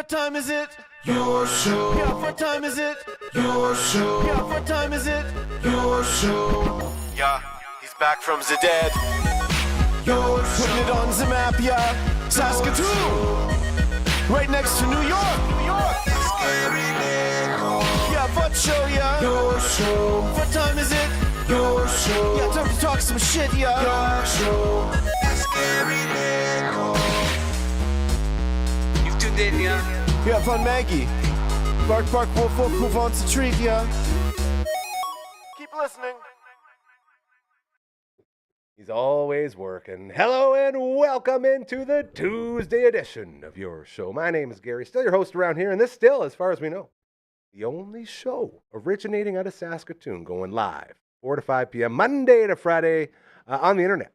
what time is it? Your show. Yeah, what time is it? Your show. Yeah, what time is it? Your show. Yeah, he's back from the dead. Your show. Putting it on the map, yeah. Saskatoon. Right next to New York. New York. Yeah, what show, yeah. Your show. What time is it? Your show. Yeah, time to talk some shit, yeah. Your show. You've tuned in, yeah. Yeah, fun Maggie. Bark, bark, wolf, wolf, move on to treat, yeah. Keep listening. He's always working. Hello and welcome into the Tuesday edition of your show. My name is Gary, still your host around here, and this still, as far as we know, the only show originating out of Saskatoon going live 4 to 5 p.m. Monday to Friday on the internet.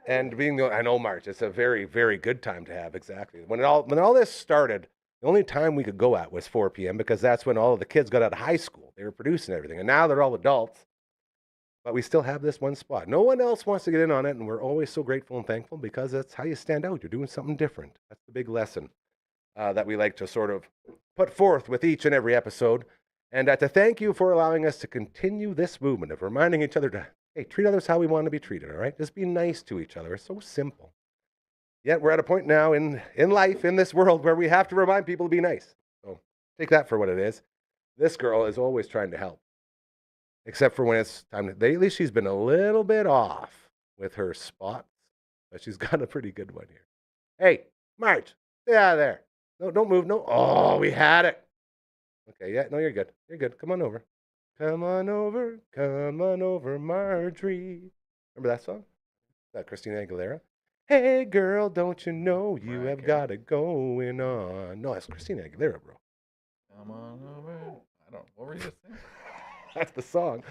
And being I know March, it's a very, very good time to have, exactly. When all this started, the only time we could go at was 4 p.m. because that's when all of the kids got out of high school. They were producing everything. And now they're all adults. But we still have this one spot. No one else wants to get in on it, and we're always so grateful and thankful because that's how you stand out. You're doing something different. That's the big lesson that we like to sort of put forth with each and every episode. And to thank you for allowing us to continue this movement of reminding each other to, hey, treat others how we want to be treated, all right? Just be nice to each other. It's so simple. Yet we're at a point now in life, in this world, where we have to remind people to be nice. So take that for what it is. This girl is always trying to help. Except for when it's time to, lately she's been a little bit off with her spots, but she's got a pretty good one here. Hey, Marge, stay out of there. No, don't move, no. Oh, we had it. Okay, yeah, no, you're good. You're good. Come on over. Come on over, Marjorie. Remember that song? Is that Christina Aguilera? Hey, girl, don't you know you have got it going on? No, that's Christina Aguilera, bro. Come on over. I don't. What were you just saying? That's the song.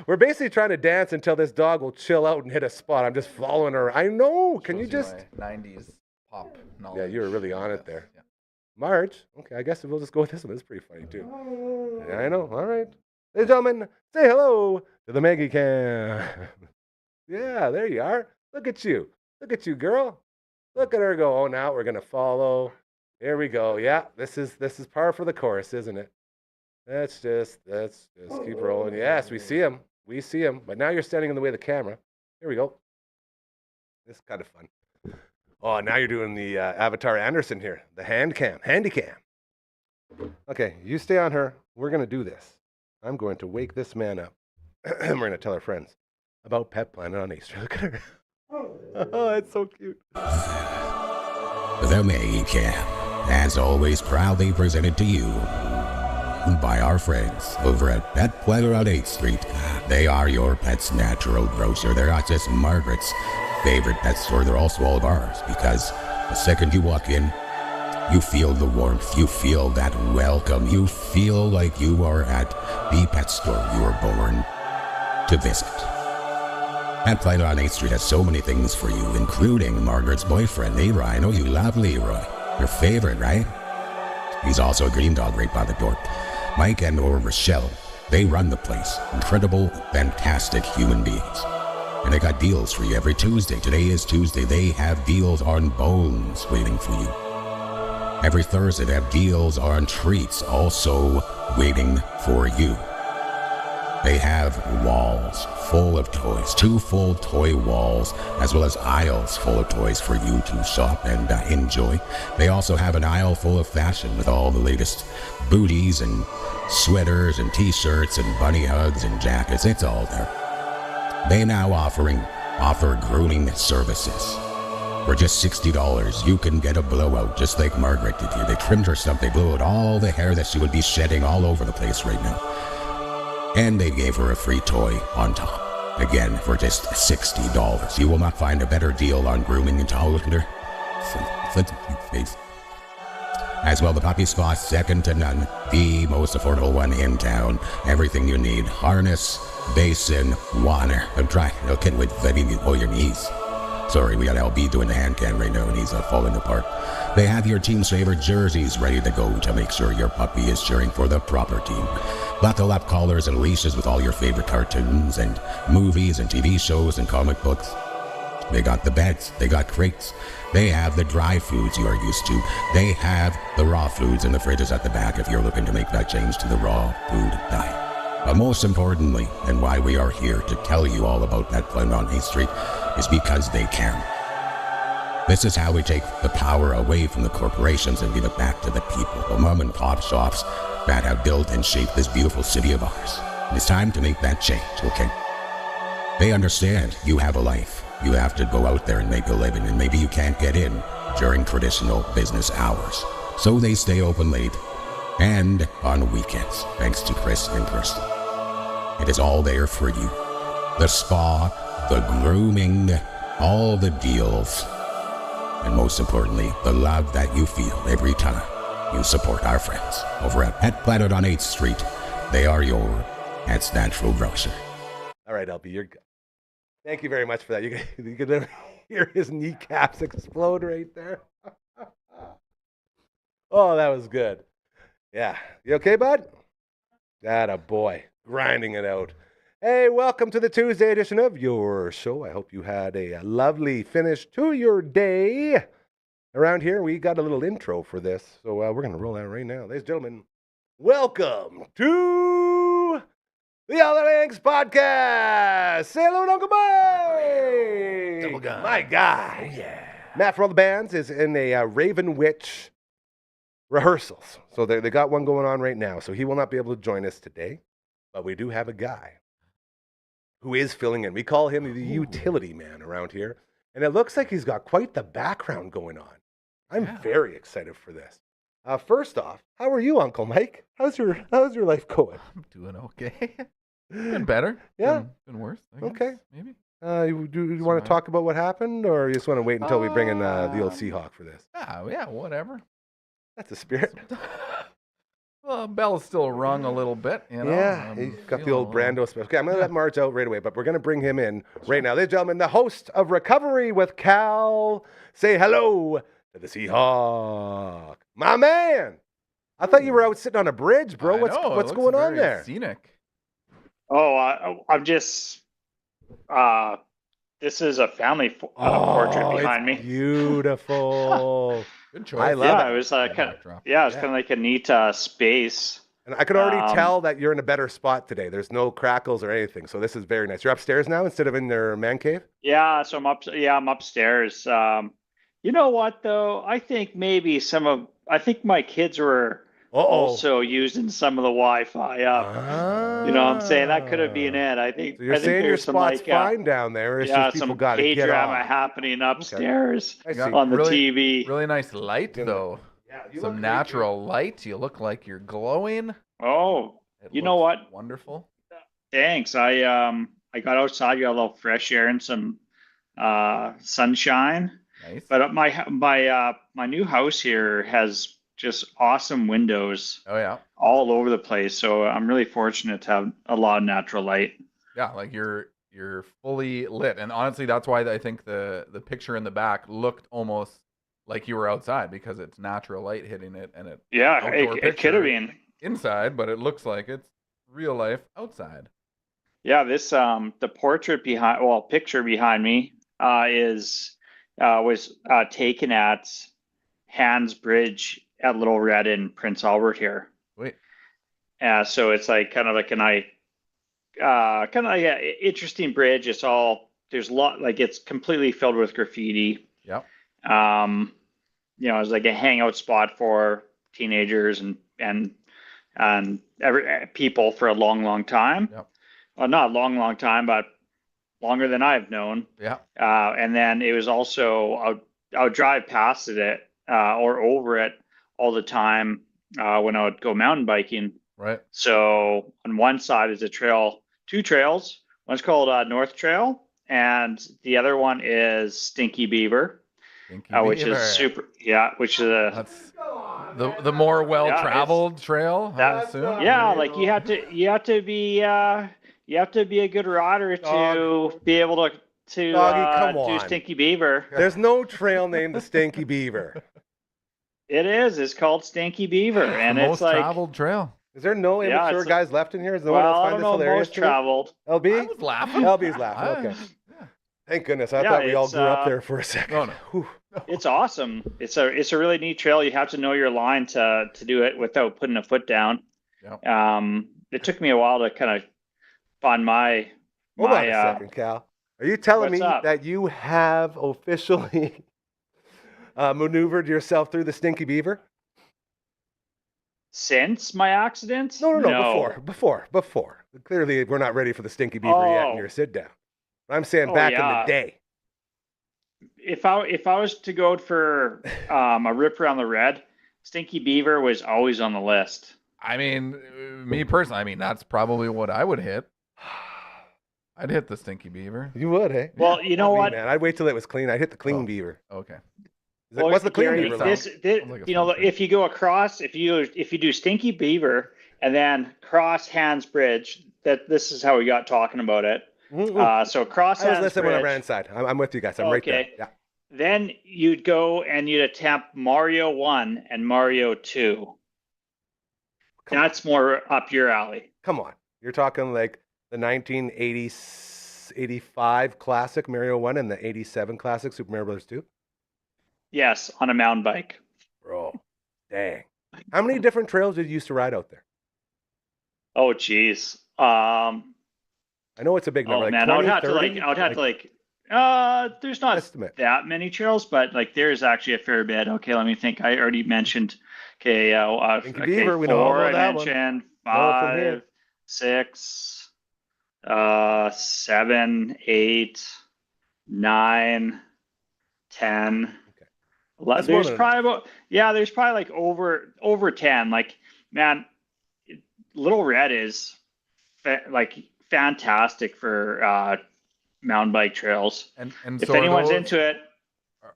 We're basically trying to dance until this dog will chill out and hit a spot. I'm just following her. I know. Can you just... My 90s pop knowledge. Yeah, you were really on it there. Yeah. Marge. Okay, I guess we'll just go with this one. It's pretty funny, too. Yeah, I know. All right. Ladies and gentlemen, say hello to the Maggie Cam. Yeah, there you are. Look at you. Look at you, girl. Look at her go. Oh, now we're going to follow. Here we go. Yeah, this is par for the course, isn't it? Let's just keep rolling. Yes, we see him. We see him. But now you're standing in the way of the camera. Here we go. This is kind of fun. Oh, now you're doing the Avatar Anderson here. The handy cam. Okay, you stay on her. We're going to do this. I'm going to wake this man up. And we're going to tell our friends about Pet Planet on 8th Street. Look at her. Oh, it's so cute. The Maggie Cam, as always, proudly presented to you by our friends over at Pet Planet on 8th Street. They are your pet's natural grocer. They're not just Margaret's favorite pet store, they're also all of ours, because the second you walk in, you feel the warmth, you feel that welcome, you feel like you are at the pet store you were born to visit. Pet Planet on 8th Street has so many things for you, including Margaret's boyfriend, Leroy. I know you love Leroy. Your favorite, right? He's also a green dog right by the door. Mike and or Rochelle, they run the place. Incredible, fantastic human beings. And they got deals for you every Tuesday. Today is Tuesday. They have deals on bones waiting for you. Every Thursday, they have deals on treats also waiting for you. They have walls full of toys, 2 full toy walls, as well as aisles full of toys for you to shop and enjoy. They also have an aisle full of fashion with all the latest booties and sweaters and t-shirts and bunny hugs and jackets. It's all there. They now offer grooming services. For just $60, you can get a blowout just like Margaret did here. They trimmed her stump, they blew out all the hair that she would be shedding all over the place right now. And they gave her a free toy on top. Again, for just $60. You will not find a better deal on grooming and towel. Look at her. Face. As well, the puppy spa, second to none. The most affordable one in town. Everything you need. Harness, basin, water. I'm trying. Okay, wait, let me hold your knees. Sorry, we got LB doing the hand cam right now and he's falling apart. They have your team's favorite jerseys ready to go to make sure your puppy is cheering for the proper team. Buckle up collars and leashes with all your favorite cartoons and movies and TV shows and comic books. They got the beds, they got crates, they have the dry foods you are used to, they have the raw foods in the fridges at the back if you're looking to make that change to the raw food diet. But most importantly, and why we are here to tell you all about Pet Planet on 8th Street, is because they can. This is how we take the power away from the corporations and give it back to the people, the mom and pop shops that have built and shaped this beautiful city of ours. It's time to make that change, okay? They understand you have a life. You have to go out there and make a living, and maybe you can't get in during traditional business hours. So they stay open late and on weekends, thanks to Chris and Kirsten. It is all there for you. The spa, the grooming, all the deals, and most importantly, the love that you feel every time you support our friends over at Pet Planet on 8th Street. They are your Pet's Natural Grocer. All right, LB, you're good. Thank you very much for that. You could hear his kneecaps explode right there. Oh, that was good. Yeah. You okay, bud? Atta boy. Grinding it out. Hey, welcome to the Tuesday edition of your show. I hope you had a lovely finish to your day. Around here, we got a little intro for this, so we're going to roll out right now. Ladies and gentlemen, welcome to the All That Yanks Podcast. Say hello to Uncle Mike. Double gun. My guy. Oh, yeah. Matt from all the bands is in a Raven Witch rehearsals. So they got one going on right now. So he will not be able to join us today. But we do have a guy who is filling in. We call him the utility man around here. And it looks like he's got quite the background going on. I'm very excited for this. First off, how are you, Uncle Mike? How's your life going? I'm doing okay. Been better. Yeah. Been worse. I guess, Okay. Maybe. Do you want to talk about what happened, or you just want to wait until we bring in the old Seahawk for this? Yeah, whatever. That's the spirit. Well, bell's still rung a little bit, you know. Yeah, he got the old Brando special. Okay, I'm going to let Marge out right away, but we're going to bring him in right now. Ladies and gentlemen, the host of Recovery with Cal. Say hello to the Seahawk. My man. I thought you were out sitting on a bridge, bro. What's going on there? Scenic. Oh, I'm just. This is a family portrait behind me. Beautiful. Good choice. I love Yeah, it. it was kind of like a neat space. And I can already tell that you're in a better spot today. There's no crackles or anything, so this is very nice. You're upstairs now instead of in their man cave? Yeah, so I'm upstairs. You know what though? I think my kids were also using some of the Wi-Fi up. You know what I'm saying? That could have been it. I think. So you're I think saying your there's some spot's fine down there. It's just people some got to get K-drama off. happening upstairs I see. on the TV. Really nice light, though. Yeah, you Some look natural light. You look like you're glowing. Oh, It you know looks what? Wonderful. Thanks. I got outside, got a little fresh air and some sunshine. Nice. But my new house here has just awesome windows Oh yeah. all over the place. So I'm really fortunate to have a lot of natural light. Yeah, like you're fully lit, and honestly, that's why I think the picture in the back looked almost like you were outside because it's natural light hitting it, and Yeah, outdoor it picture could have been. inside, but it looks like it's real life outside. Yeah, this the picture behind me was taken at Hans Bridge at Little Red in Prince Albert here. Wait. So it's like kind of like an interesting bridge. There's a lot, like it's completely filled with graffiti. Yep. It's like a hangout spot for teenagers and every people for a long time. Yep. Well, not a long time, but longer than I've known. Yeah. And then it was also I would drive past it or over it all the time when I would go mountain biking. Right. So on one side is a trail, two trails. One's called North Trail, and the other one is Stinky Beaver, which is super. Yeah, which is That's the more well-traveled trail. I assume. Yeah, like you have to be a good rider to be able to Doggy, come do on. Stinky Beaver. There's no trail named the Stinky Beaver. It is. It's called Stinky Beaver, and the it's most like traveled trail. Is there no immature it's- guys left in here? Does no one else I find don't this know, hilarious? most too? traveled. LB? I was laughing. LB's laughing. Okay. Yeah. Thank goodness. I Yeah, thought we all it's, grew up there for a second. No, no. Whew. It's awesome. It's a really neat trail. You have to know your line to do it without putting a foot down. Yeah. It took me a while to kind of find my Hold on a second, Cal. Are you telling what's me up? that you have officially maneuvered yourself through the Stinky Beaver? Since my accident? No. Before. Clearly, we're not ready for the Stinky Beaver yet in Oh. your sit down. But I'm saying Oh, back in the yeah. day. If I was to go for a rip around the red, Stinky Beaver was always on the list. I mean, me personally, I mean, that's probably what I would hit. I'd hit the Stinky Beaver. You would, eh? Well, you know Not me, what? man. I'd wait till it was clean. I'd hit the clean Oh. beaver. Okay. Well, What's the clean Gary, beaver this, like? this, Sounds like a you know, fun thing. if you go across, if you do Stinky Beaver and then cross Hands Bridge, this is how we got talking about it. So cross I was Hands listening Bridge. when I ran inside. I'm with you guys. I'm right there. Okay. Yeah. Then you'd go and you'd attempt Mario 1 and Mario 2. That's more up your alley. Come on. You're talking like the 1985 classic Mario 1 and the 87 classic Super Mario Bros. 2? Yes, on a mountain bike. Bro, dang. How many different trails did you used to ride out there? Oh, geez. I know it's a big number. Oh like man, 20, I would 30? have to there's not Estimate. that many trails, but like there's actually a fair bit. Okay, let me think. I already mentioned. Okay, Stinky okay, Beaver, we know all 4. about I that one. mentioned Know it from here. 5, 6, 7, 8, 9, 10. Okay. That's more There's than probably there's probably like over 10. Like, man, Little Red is fantastic for mountain bike trails. And If so anyone's those, into it,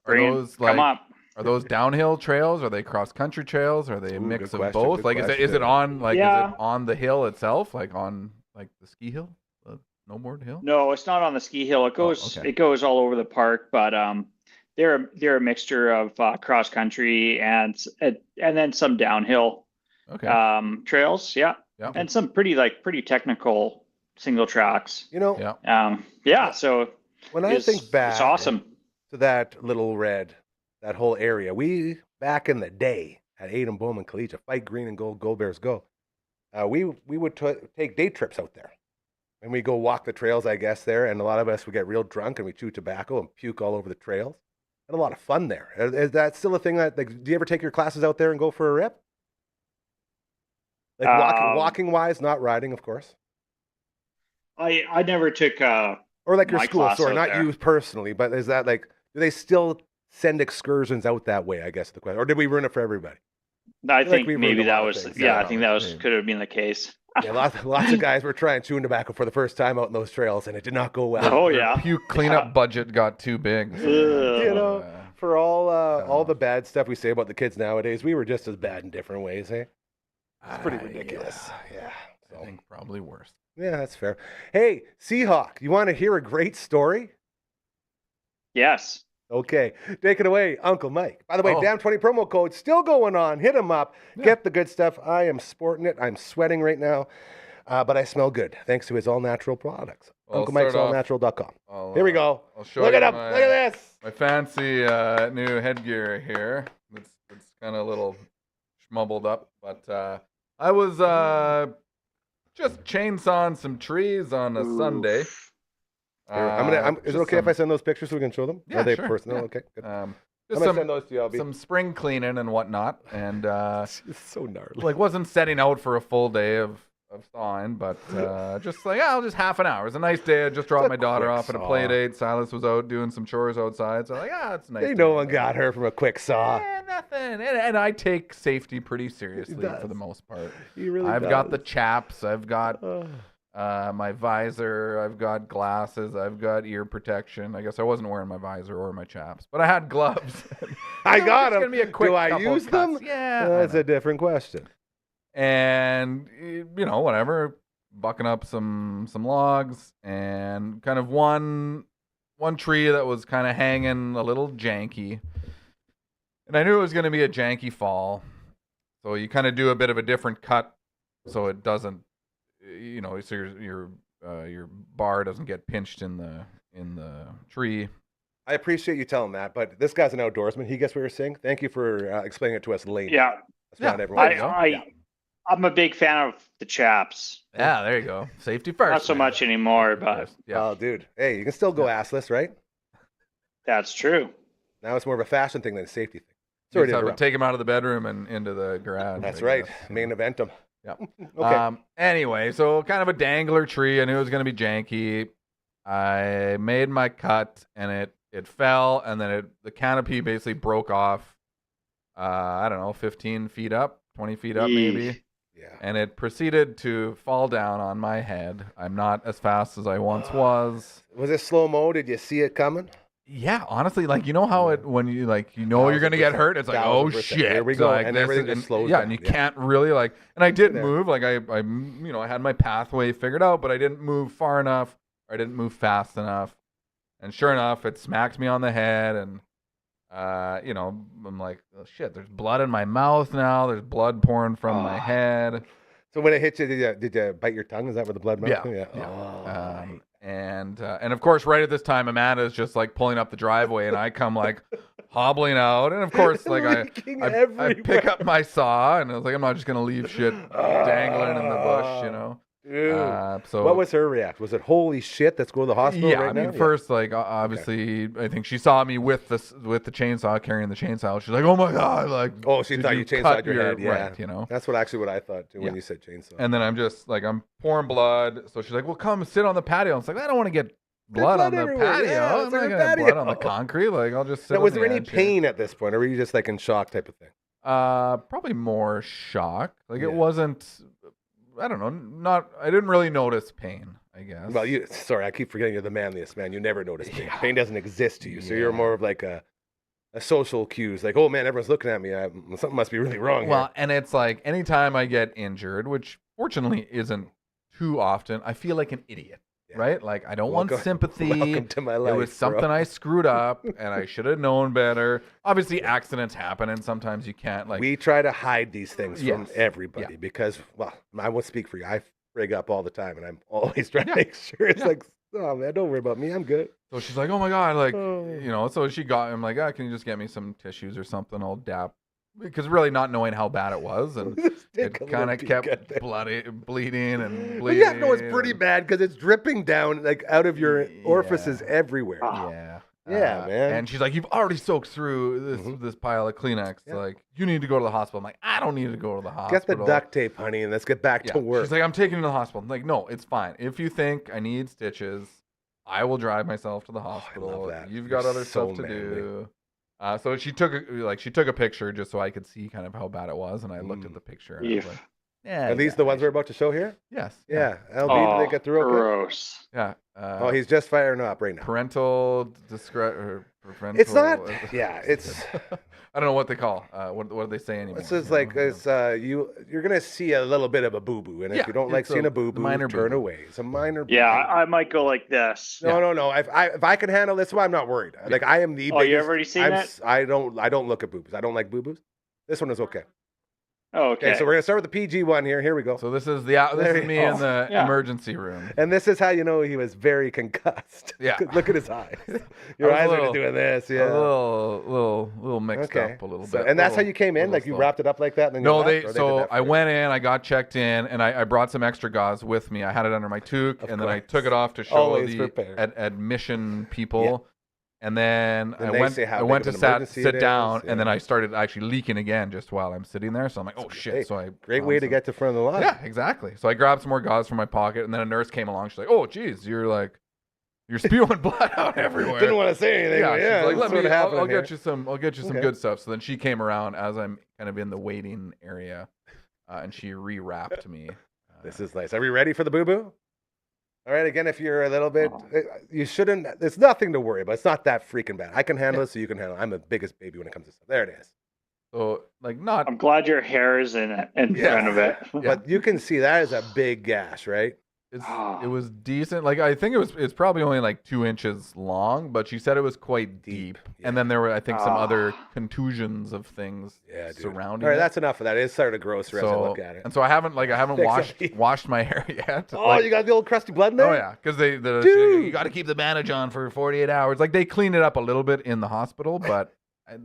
are those come like, up. are those downhill trails? Are they cross country trails? Are they a Ooh, mix good of question, both? good Like, is question. it on like Yeah. is it on the hill itself, like on like the ski hill, the snowboard hill? No, it's not on the ski hill. It goes okay. it goes all over the park, but they're a mixture of cross country and then some downhill Okay. trails. Yeah, Yeah. and some pretty technical single tracks. You know, Yeah. So when I think back it's awesome. to that Little Red, that whole area, we, back in the day at Adam Bowman Collegiate, Fight Green and Gold Bears Go, we would take day trips out there. And we go walk the trails, I guess, there. And a lot of us would get real drunk and we chew tobacco and puke all over the trails. Had a lot of fun there. Is that still a thing that, like, do you ever take your classes out there and go for a rip? Like walking wise, not riding, of course. I never took Or like your my school, class sorry, out not there. you personally, but is that like, do they still send excursions out that way, I guess, is the question. Or did we ruin it for everybody? I feel like think we ruined maybe a that lot of was things. I Yeah, think that was maybe. could have been the case. Yeah, lots of guys were trying chewing tobacco for the first time out in those trails, and it did not go well. Oh Their yeah. puke cleanup budget got too big. So, Ugh. You know, for all Yeah. the bad stuff we say about the kids nowadays, we were just as bad in different ways, eh? It's pretty ridiculous. Yeah. I think probably worse. Yeah, that's fair. Hey, Seahawk, you want to hear a great story? Yes. Okay, take it away, Uncle Mike. By the way, Oh. Damn 20 promo code still going on. Hit him up. Yeah. Get the good stuff. I am sporting it. I'm sweating right now, but I smell good thanks to his all-natural products. Well, Uncle Mike's start off- allnatural.com. Here we go. I'll show Look you at him. my- Look at this. My fancy new headgear here. It's kind of a little schmubbled up, but I was just chainsawing some trees on a Sunday. Here, is it okay if I send those pictures so we can show them? Yeah, Are they sure, personal? yeah. Okay, good. I'm Just going to send those to you, Albie. some spring cleaning and whatnot, and It's so gnarly. like wasn't setting out for a full day of sawing, but just like just half an hour. It was a nice day. I just dropped a my daughter quick off at a saw. play date. Silas was out doing some chores outside, so like it's a nice. Ain't day. no one got her from a quick saw. Yeah, nothing. And I take safety pretty seriously does. for the most part. He really I've does. got the chaps. I've got Oh. my visor. I've got glasses. I've got ear protection. I guess I wasn't wearing my visor or my chaps, but I had gloves. I It was got just them. gonna be a quick Do I couple of use them? cuts. Yeah, That's a different question. and whatever, bucking up some logs and kind of one tree that was kind of hanging a little janky, and I knew it was going to be a janky fall, so you kind of do a bit of a different cut so it doesn't so your bar doesn't get pinched in the in the tree. I appreciate you telling that, but this guy's an outdoorsman. He gets what you're saying. Thank you for explaining it to us later. Yeah. That's not everyone. I'm a big fan of the chaps. Yeah, there you go. Safety first. Not so much anymore, but yeah. Oh, dude. Hey, you can still go assless, right? That's true. Now it's more of a fashion thing than a safety thing. Sorry to interrupt. Take him out of the bedroom and into the garage. That's right. Main event him. Yeah. Okay. Anyway, so kind of a dangler tree. I knew it was going to be janky. I made my cut, and it fell, and then the canopy basically broke off. I don't know, 15 feet up, 20 feet up, maybe. Yeah. And it proceeded to fall down on my head. I'm not as fast as I once was. Was it slow-mo? Did you see it coming? Yeah, honestly, like, you know how when you you're gonna get hurt, it's like, oh shit, here we go, like, and everything just slows down. down. And you can't really and I did move, like I had my pathway figured out, but I didn't move far enough, or I didn't move fast enough, and sure enough, it smacked me on the head, and I'm like, oh shit, there's blood in my mouth now, there's blood pouring from my head. So when it hit you, did you bite your tongue? Is that where the blood went? Yeah. Oh. And of course, right at this time, Amanda's just like pulling up the driveway, and I come like hobbling out, and of course, like I pick up my saw, and I was like, I'm not just gonna leave shit dangling in the bush, you know. Dude. So what was her reaction? Was it holy shit? Let's go to the hospital right now? First, like obviously, I think she saw me with the chainsaw, carrying the chainsaw. She's like, "Oh my god!" Like, oh, she thought you chainsawed your head. Yeah, right, you know. That's what I thought too when you said chainsaw. And then I'm just like, I'm pouring blood. So she's like, "Well, come sit on the patio." I was like, "I don't want to get blood on the patio. Yeah, I'm not gonna get blood on the concrete. Like, I'll just sit." Now, was there any pain at this point, or were you just like in shock type of thing? Probably more shock. Like it wasn't. I don't know. I didn't really notice pain, I guess. Well, sorry, I keep forgetting you're the manliest man. You never notice pain. Pain doesn't exist to you, so you're more of like a social cues. Like, oh man, everyone's looking at me. Something must be really wrong here. Well, and it's like anytime I get injured, which fortunately isn't too often, I feel like an idiot. Right? Like, I don't want sympathy. Welcome to my life. It was something I screwed up, and I should have known better. Obviously, accidents happen, and sometimes you can't. Like, we try to hide these things from everybody because, well, I won't speak for you. I frig up all the time, and I'm always trying to make sure it's like, oh man, don't worry about me. I'm good. So she's like, oh my god, like, So she got him like, can you just get me some tissues or something? I'll dap. Because really not knowing how bad it was, and it kind of kept bleeding and bleeding. Yeah, no, it's pretty bad because it's dripping down like out of your orifices everywhere. Yeah, man. And she's like, "You've already soaked through this pile of Kleenex. Like, you need to go to the hospital." I'm like, "I don't need to go to the hospital. Get the duct tape, honey, and let's get back to work." She's like, "I'm taking you to the hospital." I'm like, "No, it's fine. If you think I need stitches, I will drive myself to the hospital. I love that. You've got other stuff to do." So she took a picture just so I could see kind of how bad it was, and I looked at the picture. And I was like, are these the ones we're about to show here? Yes. Yeah. LB, did they get through okay? Gross. Yeah. He's just firing up right now. Parental discretion. It's not. Yeah, it's. I don't know what they call. What do they say anymore? This is like you're gonna see a little bit of a boo boo, and if you don't like seeing a boo boo, turn away. It's a minor. Yeah, I might go like this. No. If I can handle this, one, I'm not worried. Like I am the. Oh, you already seen that? I don't look at boo boos. I don't like boo boos. This one is okay. Oh, okay. So we're gonna start with the PG one here. Here we go. So this is me in the emergency room, and this is how you know he was very concussed. Yeah, look at his eyes. Your eyes are doing this. Yeah, a little mixed up a little bit. And that's how you came in. Like you wrapped it up like that. And then I went in. I got checked in, and I brought some extra gauze with me. I had it under my toque, and then I took it off to show admission people. Yeah. And then I went to sit down, and then I started actually leaking again just while I'm sitting there. So I'm like, oh shit! So great way to get to front of the line. Yeah, exactly. So I grabbed some more gauze from my pocket, and then a nurse came along. She's like, oh geez, you're spewing blood out everywhere. Didn't want to say anything. Yeah, she's like, I'll get you some good stuff. So then she came around as I'm kind of in the waiting area, and she rewrapped me. This is nice. Are we ready for the boo boo? All right, again, if you're a little bit, you shouldn't, there's nothing to worry about. It's not that freaking bad. I can handle it, so you can handle it. I'm the biggest baby when it comes to stuff. There it is. So, not. I'm glad your hair is in front of it. But you can see that is a big gash, right? It was decent. Like I think it's probably only like 2 inches long, but she said it was quite deep. Yeah. And then there were I think some other contusions of things surrounding All right, it. that's enough of that. It's sort of gross as I look at it. And so I haven't washed my hair yet. Oh, like, you got the old crusty blood in there? Oh yeah, because you got to keep the bandage on for 48 hours. Like they clean it up a little bit in the hospital, but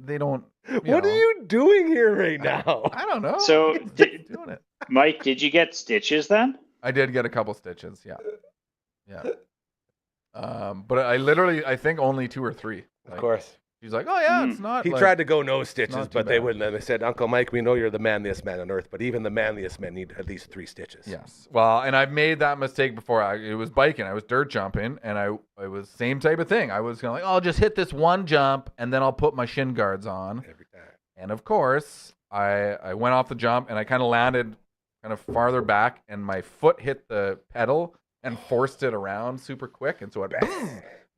they don't. What are you doing here right now? I don't know. So, doing it. Mike, did you get stitches then? I did get a couple stitches. Yeah. But I think only 2 or 3. Of course. She's like, oh yeah, it's not. He like, tried to go no stitches, not too but they bad. wouldn't. And they said, Uncle Mike, we know you're the manliest man on earth, but even the manliest men need at least 3 stitches. Yes. Well, and I've made that mistake before. It was biking. I was dirt jumping, and I was same type of thing. I was gonna I'll just hit this one jump, and then I'll put my shin guards on. Every time. And of course, I went off the jump, and I kind of landed kind of farther back, and my foot hit the pedal and forced it around super quick, and so it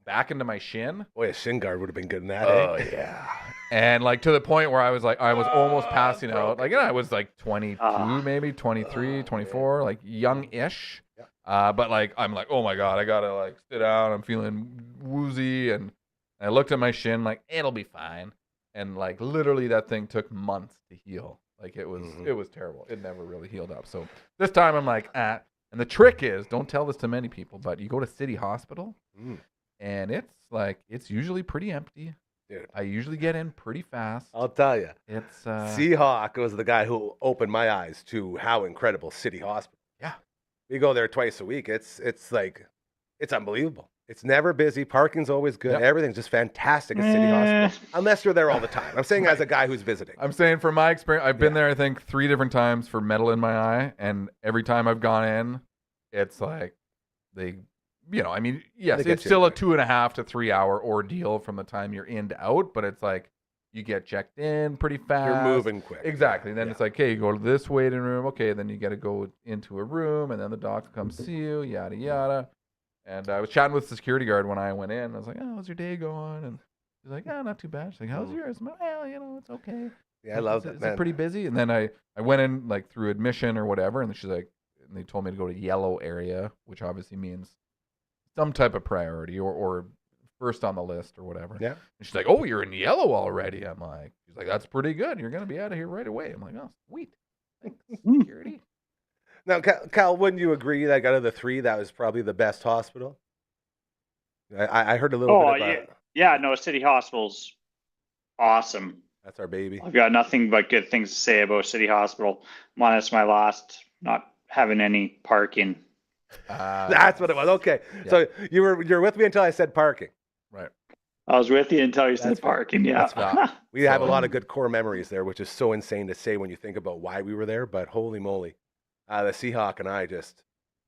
back into my shin. Boy, a shin guard would have been good in that. Oh yeah. And like to the point where I was almost passing out. Like I was like 22, maybe 23, 24, like young-ish. But like I'm like, oh my God, I gotta like sit down. I'm feeling woozy, and I looked at my shin, like it'll be fine. And like literally that thing took months to heal. Like it was terrible. It never really healed up. So this time I'm like, And the trick is, don't tell this to many people, but you go to City Hospital, and it's usually pretty empty. Dude. I usually get in pretty fast. I'll tell you. It's Seahawk was the guy who opened my eyes to how incredible City Hospital. Yeah. We go there twice a week. It's like, it's unbelievable. It's never busy. Parking's always good. Yep. Everything's just fantastic at City Hospital. Unless you're there all the time. I'm saying as a guy who's visiting. I'm saying from my experience, I've been there I think 3 different times for metal in my eye, and every time I've gone in, it's like they, I mean, yes, it's still a 2.5 to 3 hour ordeal from the time you're in to out, but it's like you get checked in pretty fast. You're moving quick. Exactly. Then it's like, hey, you go to this waiting room. Okay, then you got to go into a room, and then the doctor comes see you. Yada yada. And I was chatting with the security guard when I went in. I was like, oh, how's your day going? And she's like, oh, not too bad. She's like, how's yours? I'm like, well, it's okay. Yeah, I love that, man. It's pretty busy. And then I went in like through admission or whatever, and she's like, and they told me to go to yellow area, which obviously means some type of priority or first on the list or whatever. Yeah. And she's like, oh, you're in yellow already. I'm like, she's like, that's pretty good. You're going to be out of here right away. I'm like, oh, sweet. Thanks, security. Now, Cal, wouldn't you agree that out of the 3, that was probably the best hospital? I heard a little bit about it. Yeah, no, City Hospital's awesome. That's our baby. I've got nothing but good things to say about City Hospital, minus my last not having any parking. That's what it was. Okay. Yeah. So you're with me until I said parking. Right. I was with you until you said parking. Yeah. We have a lot of good core memories there, which is so insane to say when you think about why we were there, but holy moly. The Seahawk and I just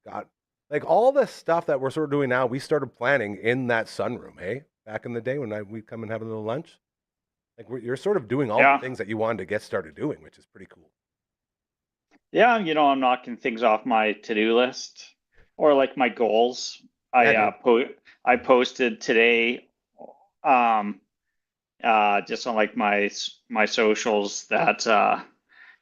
got, like, all the stuff that we're sort of doing now, we started planning in that sunroom, hey? Back in the day when we'd come and have a little lunch. Like, you're sort of doing all the things that you wanted to get started doing, which is pretty cool. Yeah, I'm knocking things off my to-do list or, like, my goals. I posted today just on, like, my socials that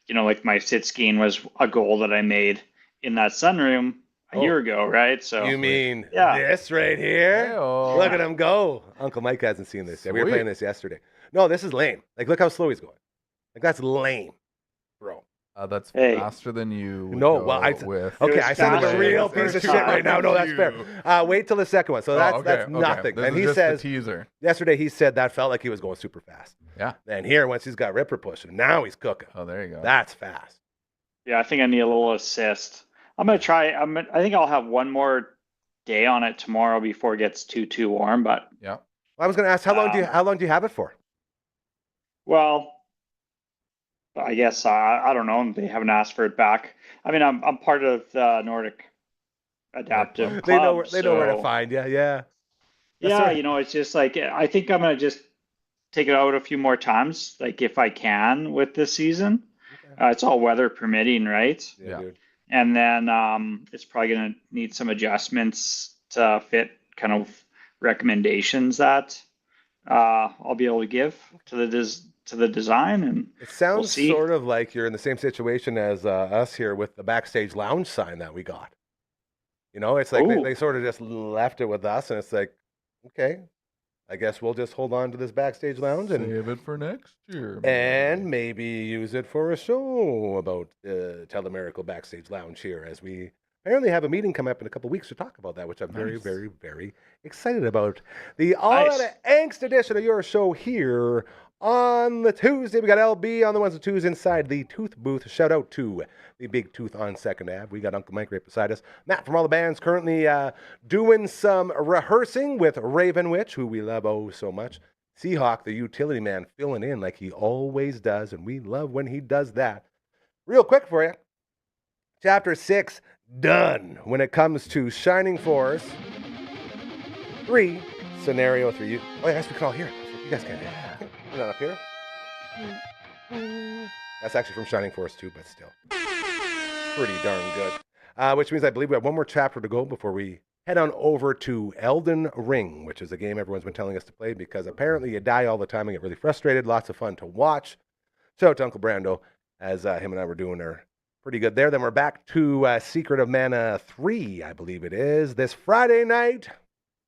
like my sit skiing was a goal that I made in that sunroom a year ago, right? So you mean this right here? Hey-o. Look at him go. Uncle Mike hasn't seen this yet. We were playing this yesterday. No, this is lame. Like, look how slow he's going. Like, that's lame, bro. That's faster than you. No, well, I sound like a real piece of shit right now. No, that's fair. Wait till the second one. So that's nothing. This and he just says, the teaser. Yesterday he said that felt like he was going super fast. Yeah. And here, once he's got Ripper pushing, now he's cooking. Oh, there you go. That's fast. Yeah, I think I need a little assist. I'm gonna try. I think I'll have one more day on it tomorrow before it gets too warm. But yeah, well, I was gonna ask how long do you have it for? Well, I guess I don't know. They haven't asked for it back. I mean, I'm part of the Nordic Adaptive Club. They know where to find you. Yeah. Yeah, it's just like I think I'm gonna just take it out a few more times, like if I can with this season. Okay. It's all weather permitting, right? Yeah. Dude. And then it's probably gonna need some adjustments to fit kind of recommendations that I'll be able to give to the design, and it sounds sort of like you're in the same situation as us here with the backstage lounge sign that we got. You know, it's like Ooh. they sort of just left it with us, and it's like, okay, I guess we'll just hold on to this backstage lounge and Save it for next year. and maybe use it for a show about Telemiracle Backstage Lounge here, as we apparently have a meeting coming up in a couple weeks to talk about that, which I'm very, Nice. very, very excited about. The All Nice. Out of Angst edition of your show here on the Tuesday. We got LB on the ones and twos inside the Tooth booth. Shout out to the Big Tooth on 2nd Ave. We got Uncle Mike right beside us. Matt from all the bands currently doing some rehearsing with Raven Witch, who we love oh so much. Seahawk, the utility man, filling in like he always does, and we love when he does that. Real quick for you, Chapter 6 done when it comes to Shining Force 3, Scenario 3. Oh, yes, we can all hear it. You guys can't hear it. Is that up here? That's actually from Shining Force 2, but still pretty darn good. Which means I believe we have one more chapter to go before we head on over to Elden Ring, which is a game everyone's been telling us to play because apparently you die all the time and get really frustrated. Lots of fun to watch. Shout out to Uncle Brando, as him and I were doing our pretty good there. Then we're back to Secret of Mana 3, I believe it is, this Friday night.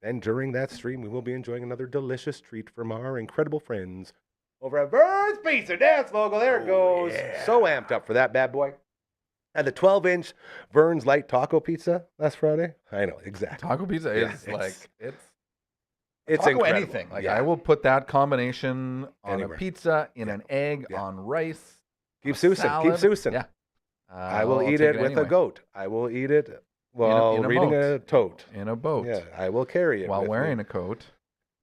And during that stream, we will be enjoying another delicious treat from our incredible friends over at Vern's Pizza Dance Logo. There it goes. Yeah. So amped up for that bad boy. And the 12-inch Vern's Light Taco Pizza last Friday. I know, exactly. Taco pizza Yeah, is it's taco incredible. anything. Like Yeah. I will put that combination on Anywhere. a pizza, in an egg, Yeah. on rice. Keep on Susan. Keep salad. Susan. Yeah. I will I'll eat take it with anyway. a goat. I will eat it while in a reading boat. a tote. In a boat. Yeah, I will carry it While with wearing me a coat.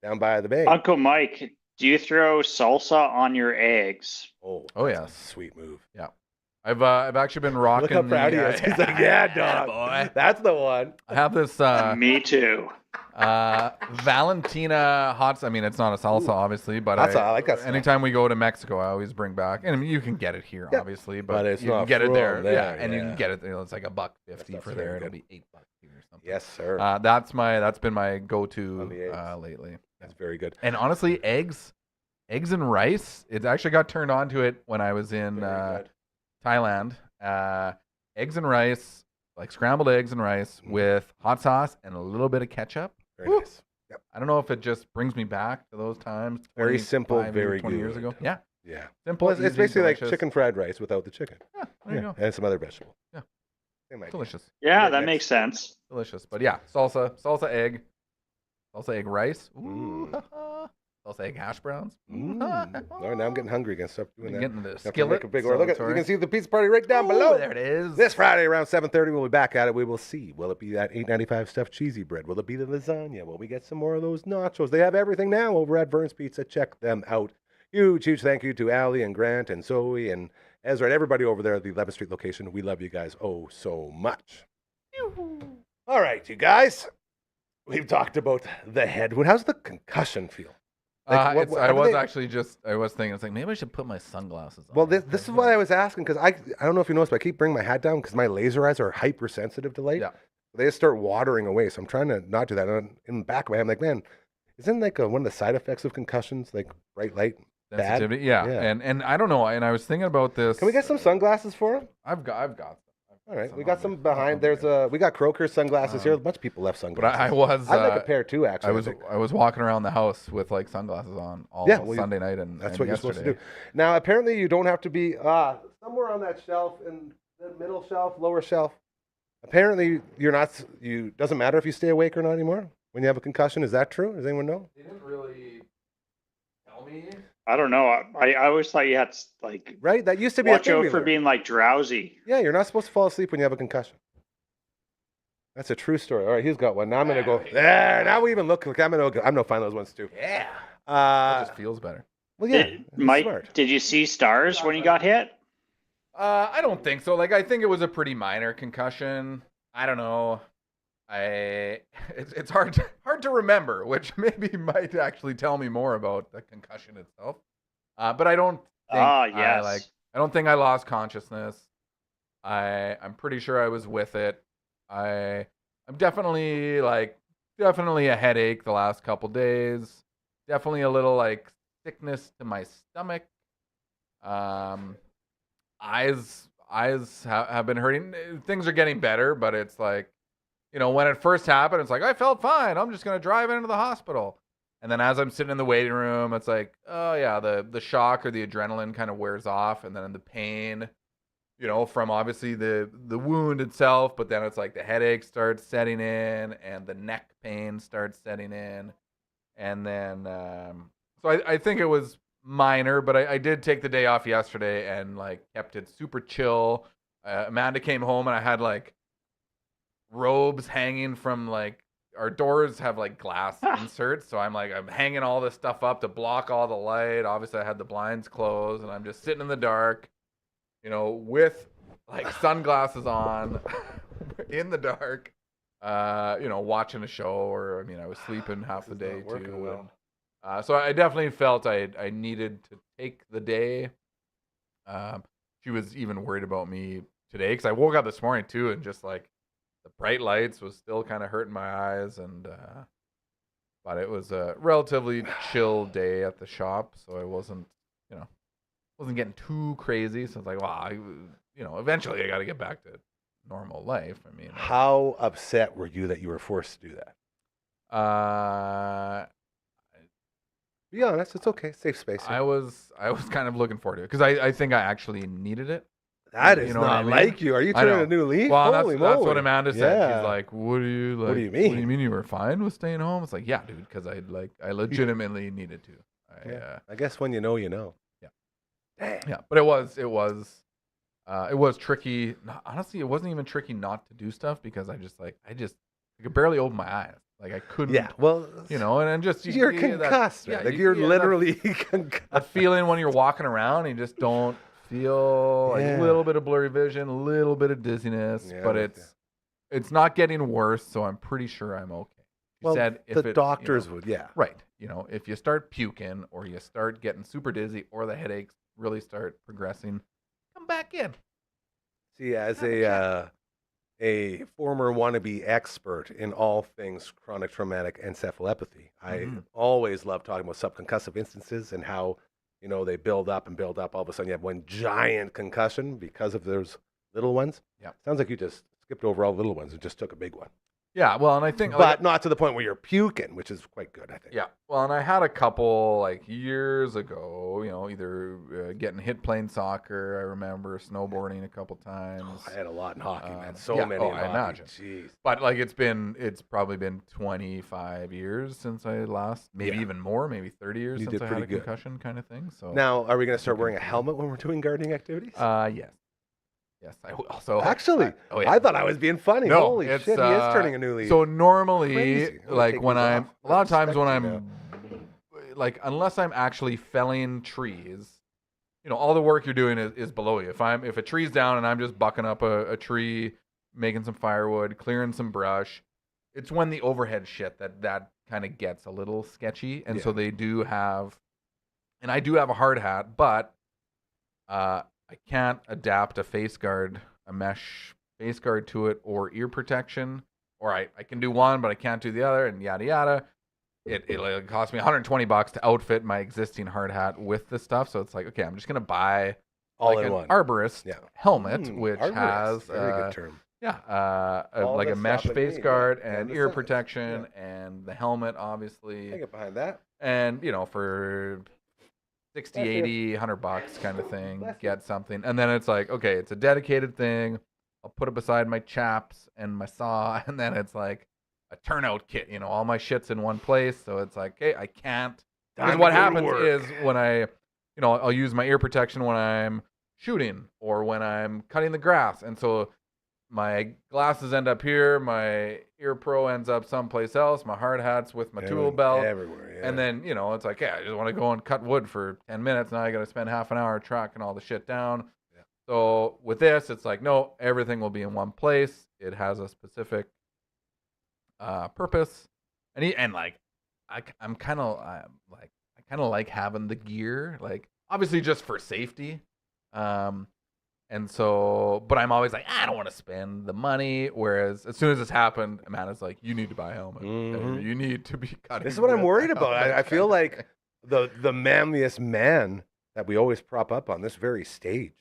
down by the bay. Uncle Mike, do you throw salsa on your eggs? Oh, Oh, that's a yes. sweet move. I've actually been rocking. Look how proud he the, is. He's like, yeah, dog. boy. That's the one. I have this Me too. Valentina hot. I mean, it's not a salsa, obviously, but I like that stuff. anytime we go to Mexico, I always bring back. And I mean, you can get it here, Yeah. obviously, But but it's you can not get it from there. there, Yeah, and you yeah. can get it. It's like $1.50 That's for very there. It'll good. be $8 here or something. Yes, sir. That's been my On go-to the eggs. lately. That's very good. And honestly, eggs and rice. It actually got turned on to it when I was in Very good. Thailand. Eggs and rice, like scrambled eggs and rice with hot sauce and a little bit of ketchup. Very Woo. nice. Yep. I don't know if it just brings me back to those times. Very 25 simple, years, very 20 years good. ago. Yeah, Yeah. simple. Well, it's easy, basically like delicious. chicken fried rice without the chicken. Yeah, there you go. And some other vegetable. Yeah. Same idea. Delicious, Yeah, Yeah, that next. makes sense. delicious. But yeah, salsa egg rice. Ooh, Mm. salsa egg hash browns. Mm. All right, now I'm getting hungry again. Stop doing that. Getting the Have to make skillet. a big order. Look at, you celebratory. can see the pizza party right down Ooh, below. There it is. This Friday around 7:30, we'll be back at it. We will see. Will it be that $8.95 stuffed cheesy bread? Will it be the lasagna? Will we get some more of those nachos? They have everything now over at Vern's Pizza. Check them out. Huge thank you to Allie and Grant and Zoe and Ezra and everybody over there at the 11th Street location. We love you guys oh so much. All right, you guys. We've talked about the head wound. How's the concussion feel? Like, I how do was they- actually I was thinking, it's like, maybe I should put my sunglasses on. Well, this is why I was asking, because I don't know if you noticed, but I keep bringing my hat down because my laser eyes are hypersensitive to light. Yeah. They just start watering away. So I'm trying to not do that. And in the back of my head, I'm like, man, isn't like one of the side effects of concussions, like bright light? bad? Sensitivity, yeah. Yeah. And I don't know. And I was thinking about this. Can we get some sunglasses for him? I've got. All right, some we got on some me. behind. We got Croker sunglasses here. A bunch of people left But sunglasses. I was. I'd like a pair too, actually. I was walking around the house with like sunglasses on all Yeah, well, Sunday night and That's and what you're supposed to do. yesterday. Now, apparently, you don't have to be somewhere on that shelf, in the middle shelf, lower shelf. Apparently, you're not. You doesn't matter if you stay awake or not anymore when you have a concussion. Is that true? Does anyone know? They didn't really tell me. I don't know. I always thought you had to like Right? That used to be a watch thing. out we for learned. being like drowsy. Yeah, you're not supposed to fall asleep when you have a concussion. That's a true story. All right, he's got one. Now I'm gonna go there. Now we even look. I'm gonna find those ones too. Yeah. That just Uh, feels better. well, yeah. Did, that's Mike, smart. did you see stars when you got hit? I don't think so. Like, I think it was a pretty minor concussion. I don't know. It's hard to remember, which maybe might actually tell me more about the concussion itself. But I don't think Yes. I don't think I lost consciousness. I'm pretty sure I was with it. I'm definitely a headache the last couple days. Definitely a little like sickness to my stomach. Eyes have been hurting. Things are getting better, but it's like, when it first happened, it's like, I felt fine. I'm just going to drive into the hospital. And then as I'm sitting in the waiting room, it's like, oh, yeah, the shock or the adrenaline kind of wears off. And then the pain, from obviously the wound itself. But then it's like the headache starts setting in and the neck pain starts setting in. And then, so I think it was minor, but I did take the day off yesterday and like kept it super chill. Amanda came home and I had like robes hanging from like our doors have like glass inserts, so I'm hanging all this stuff up to block all the light. Obviously I had the blinds closed and I'm just sitting in the dark, with like sunglasses on in the dark, watching a show, or I was sleeping half the day too. Well. So I definitely felt I needed to take the day. She was even worried about me today because I woke up this morning too and just like the bright lights was still kind of hurting my eyes, and but it was a relatively chill day at the shop, so I wasn't getting too crazy. So it's like, wow, eventually I got to get back to normal life. How upset were you that you were forced to do that? Be honest, it's okay. Safe space. I was kind of looking forward to it because I think I actually needed it. That is not like you. Are you turning a new leaf? Well, that's what Amanda said. Yeah. She's like, "What do you like? What do you mean? What do you mean you were fine with staying home?" It's like, yeah, dude, because I legitimately needed to. I guess when you know, you know. Yeah. Damn. Yeah, but it was tricky. Honestly, it wasn't even tricky not to do stuff because I could barely open my eyes. Like I couldn't. Yeah. Well, and just you're concussed. Right? You're literally concussed. That feeling when you're walking around, and you just don't feel like a little bit of blurry vision, a little bit of dizziness, but it's not getting worse, so I'm pretty sure I'm okay. She said if the doctors would, right. If you start puking or you start getting super dizzy or the headaches really start progressing, come back in. See, as a former wannabe expert in all things chronic traumatic encephalopathy, I always love talking about subconcussive instances and how they build up and build up. All of a sudden, you have one giant concussion because of those little ones. Yeah. Sounds like you just skipped over all the little ones and just took a big one. Yeah, well, and I think... But not to the point where you're puking, which is quite good, I think. Yeah, well, and I had a couple, years ago, either getting hit playing soccer, I remember, snowboarding a couple times. I had a lot in hockey, man. So many in hockey. I imagine. Jeez. But, it's probably been 25 years since I last, maybe even more, maybe 30 years since I had a concussion kind of thing. So now, are we going to start wearing a helmet when we're doing gardening activities? Yes. Yes, I will. So actually, I thought I was being funny. No, Holy shit, he is turning a new leaf. So normally, when I'm a lot of times when I'm unless I'm actually felling trees, all the work you're doing is below you. If a tree's down and I'm just bucking up a tree, making some firewood, clearing some brush, it's when the overhead shit that kind of gets a little sketchy. And so they do have, and I do have a hard hat, but I can't adapt a mesh face guard to it, or ear protection, or I can do one, but I can't do the other, and yada yada. It cost me $120 to outfit my existing hard hat with this stuff. So it's like, okay, I'm just gonna buy all in an one arborist helmet, which arborist. has very good term. A mesh face guard and ear protection, and the helmet, obviously. I get behind that. And for 60, 80, $100 kind of thing, get something. And then it's like, okay, it's a dedicated thing. I'll put it beside my chaps and my saw, and then it's like a turnout kit, all my shit's in one place. So it's like, hey, I can't. Because what happens is when I'll use my ear protection when I'm shooting or when I'm cutting the grass. And so my glasses end up here, my ear pro ends up someplace else, my hard hat's with my tool belt. Everywhere, yeah. And then, it's like, I just want to go and cut wood for 10 minutes. Now I got to spend half an hour tracking all the shit down. Yeah. So with this, it's like, no, everything will be in one place. It has a specific purpose. And I kind of like having the gear, obviously just for safety. And so, but I'm always like, I don't want to spend the money. Whereas as soon as this happened, Amanda's like, you need to buy a helmet. You need to be cutting. This is what I'm worried about. I feel like the manliest man that we always prop up on this very stage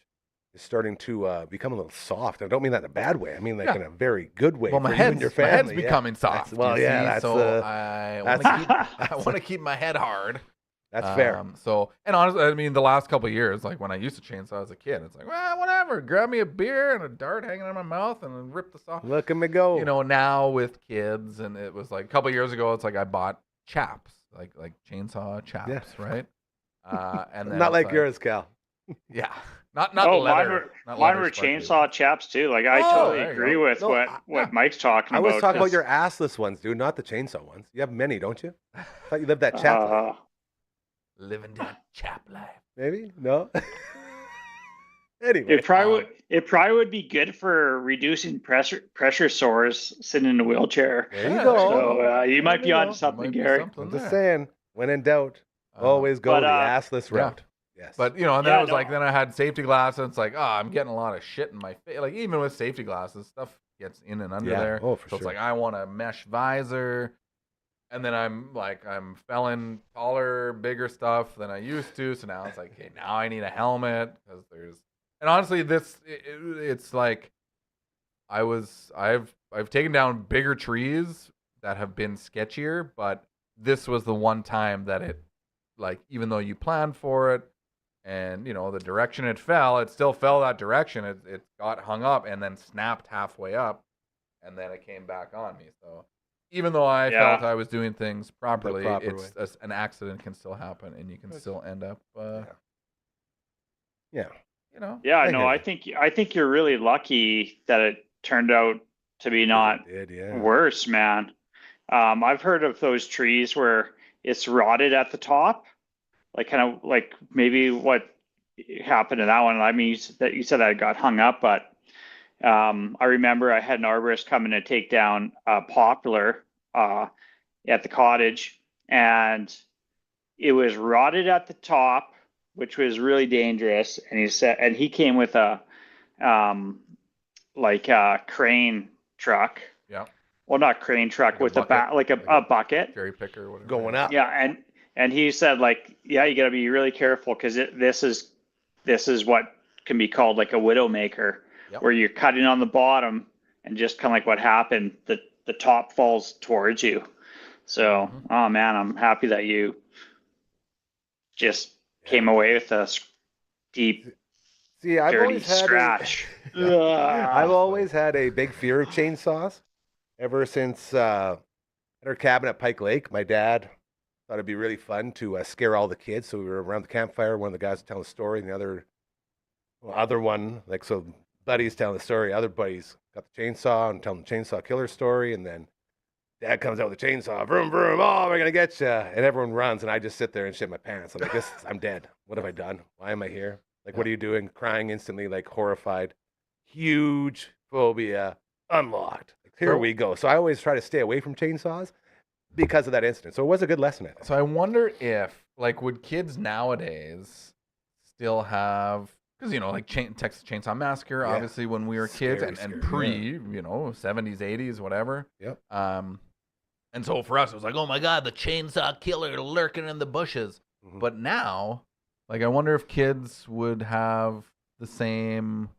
is starting to become a little soft. I don't mean that in a bad way. I mean like in a very good way. Well, for you and your family. my head's becoming soft. Well, you yeah, see? that's so I want to keep my head hard. That's fair. So, and honestly, I mean, the last couple of years, like when I used to chainsaw as a kid, it's like, well, whatever. Grab me a beer and a dart hanging in my mouth and then rip the saw. Look at me go. You know, now with kids, and it was like a couple of years ago, it's like I bought chaps, like chainsaw chaps, right? And then not like yours, Cal. Yeah. Not leather. Mine were chainsaw chaps too. Like I totally agree with what Mike's talking about. I was talking about your assless ones, dude, not the chainsaw ones. You have many, don't you? I thought you lived that chap life. Living that chap life. Maybe? No? Anyway. It probably would be good for reducing pressure sores sitting in a wheelchair. There you go. So you might be onto something, Gary. I'm just saying, when in doubt, always go the assless route. Yes. But, you know, and then it was like, then I had safety glasses. And it's like, I'm getting a lot of shit in my face. Like, even with safety glasses, stuff gets in and under there. Oh, for so sure. It's like, I want a mesh visor. And then I'm felling taller, bigger stuff than I used to. So now it's like, okay, now I need a helmet because and honestly, it's like, I've taken down bigger trees that have been sketchier, but this was the one time that it, like, even though you planned for it and, you know, the direction it still fell that direction. It got hung up and then snapped halfway up and then it came back on me. So even though I felt I was doing things properly, an accident can still happen and you can still end up, yeah. You know? Yeah, no, I think you're really lucky that it turned out to be not worse, man. I've heard of those trees where it's rotted at the top, like kind of like maybe what happened to that one. I mean, you said that it got hung up, but I remember I had an arborist come in to take down a poplar at the cottage, and it was rotted at the top, which was really dangerous. And he came with a crane truck. Yeah. Well, not crane truck, with a bucket. Cherry picker or whatever. Going up. Yeah, and he said, like, yeah, you got to be really careful because this is what can be called like a widow maker, where you're cutting on the bottom and just kind of like what happened, the top falls towards you. So, oh man, I'm happy that you just came away with a deep, dirty scratch. I've always had a big fear of chainsaws. Ever since at our cabin at Pike Lake, my dad thought it'd be really fun to scare all the kids. So we were around the campfire. One of the guys was telling a story, and the other one, like, so buddies telling the story. Other buddies got the chainsaw and telling the chainsaw killer story, and then Dad comes out with the chainsaw, vroom vroom, oh, we're gonna get you, and everyone runs, and I just sit there and shit my pants. I'm like, I'm dead. What have I done? Why am I here? Like, what are you doing? Crying instantly, like horrified. Huge phobia unlocked. Here we go. So I always try to stay away from chainsaws because of that incident. So it was a good lesson, I think. So I wonder if, like, would kids nowadays still have, because, you know, like Texas Chainsaw Massacre, obviously, when we were kids, and pre, you know, 70s, 80s, whatever. Yep. And so for us, it was like, oh my God, the chainsaw killer lurking in the bushes. Mm-hmm. But now, like, I wonder if kids would have the same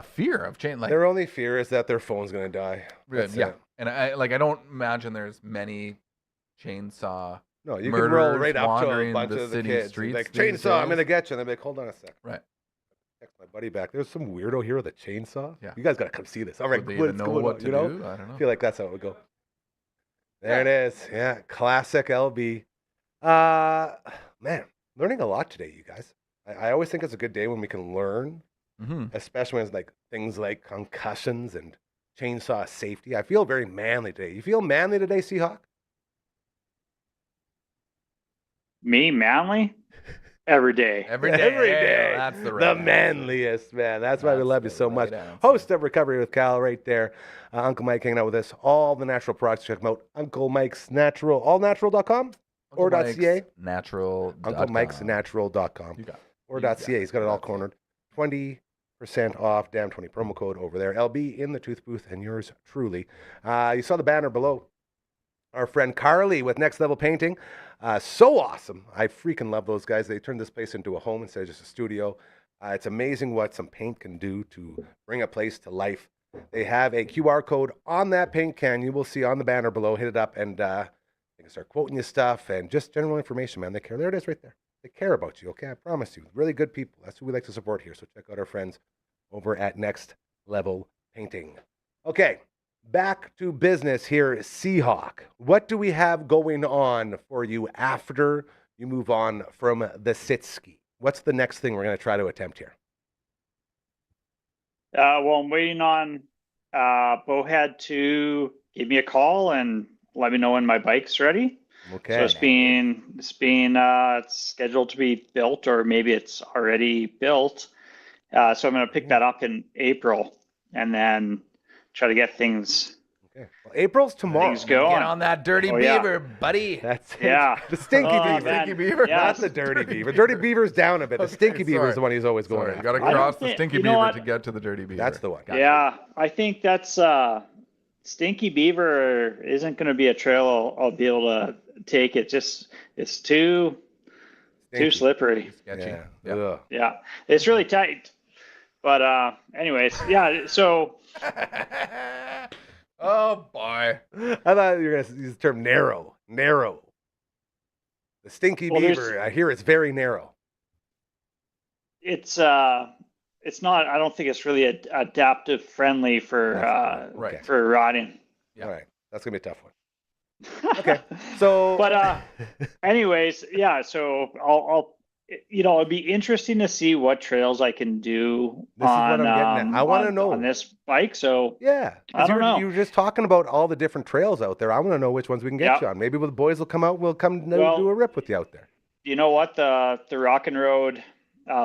fear of chain. Like, their only fear is that their phone's gonna die. Yeah, and I don't imagine there's many chainsaw. No, you can roll right up to a bunch of the kids. Streets like, chainsaw, I'm gonna get you. And they're like, hold on a sec. Right. Text my buddy back. There's some weirdo here with a chainsaw. Yeah. You guys gotta come see this. All right, would they even know what to do? I don't know. I feel like that's how it would go. There it is. Yeah, classic LB. Man, learning a lot today, you guys. I always think it's a good day when we can learn. Mm-hmm. Especially when it's like things like concussions and chainsaw safety. I feel very manly today. You feel manly today, Seahawk? Me, manly? Every day. Every day. Every day. That's the right manliest, man. That's why we love you so much. Host of Recovery with Cal right there. Uncle Mike hanging out with us. All the natural products. Check them out. Uncle Mike's Natural. Allnatural.com or .ca? Natural. Uncle Mike's Natural.com or .ca. He's got it all cornered. 20% off, damn 20 promo code over there. LB in the tooth booth and yours truly. You saw the banner below. Our friend Carly with Next Level Painting. So awesome. I freaking love those guys. They turned this place into a home instead of just a studio. It's amazing what some paint can do to bring a place to life. They have a QR code on that paint can. You will see on the banner below. Hit it up, and they can start quoting you stuff and just general information, man. They care. There it is right there. They care about you, okay? I promise you. Really good people. That's who we like to support here. So check out our friends over at Next Level Painting. Okay, back to business here, Seahawk. What do we have going on for you after you move on from the sit-ski? What's the next thing we're going to try to attempt here? Well, I'm waiting on Bowhead to give me a call and let me know when my bike's ready. Okay. So it's scheduled to be built, or maybe it's already built. So I'm going to pick that up in April and then try to get things. Okay. Well, April's tomorrow. Things going. Get on that dirty beaver, buddy. That's it. Yeah. The stinky beaver. man. Stinky beaver? Yeah. Not the dirty beaver. Dirty beaver's down a bit. The stinky beaver is the one he's always going Sorry, you after. got to cross the think- stinky you know beaver what? to get to the dirty beaver. That's the one. Yeah, I think that's Stinky Beaver isn't going to be a trail I'll be able to take. It's too slippery. Sketchy. Yeah. Yep. Ugh. Yeah, it's really tight. But anyways, yeah. So Oh boy. I thought you were going to use the term narrow. Narrow. The stinky Well, beaver, I hear it's very narrow. it's not. I don't think it's really adaptive friendly for Right. for riding. Yeah. All right. That's going to be a tough one. Okay. So. But anyways, yeah. So I'll it'd be interesting to see what trails I can do This is what on. I'm getting at. I wanna know. on this bike. So Yeah. 'Cause I don't know. You were just talking about all the different trails out there. I want to know which ones we can get Yeah. you on. Maybe the boys will come out. We'll come Well- do a rip with you out there. you know what, the Rock and Road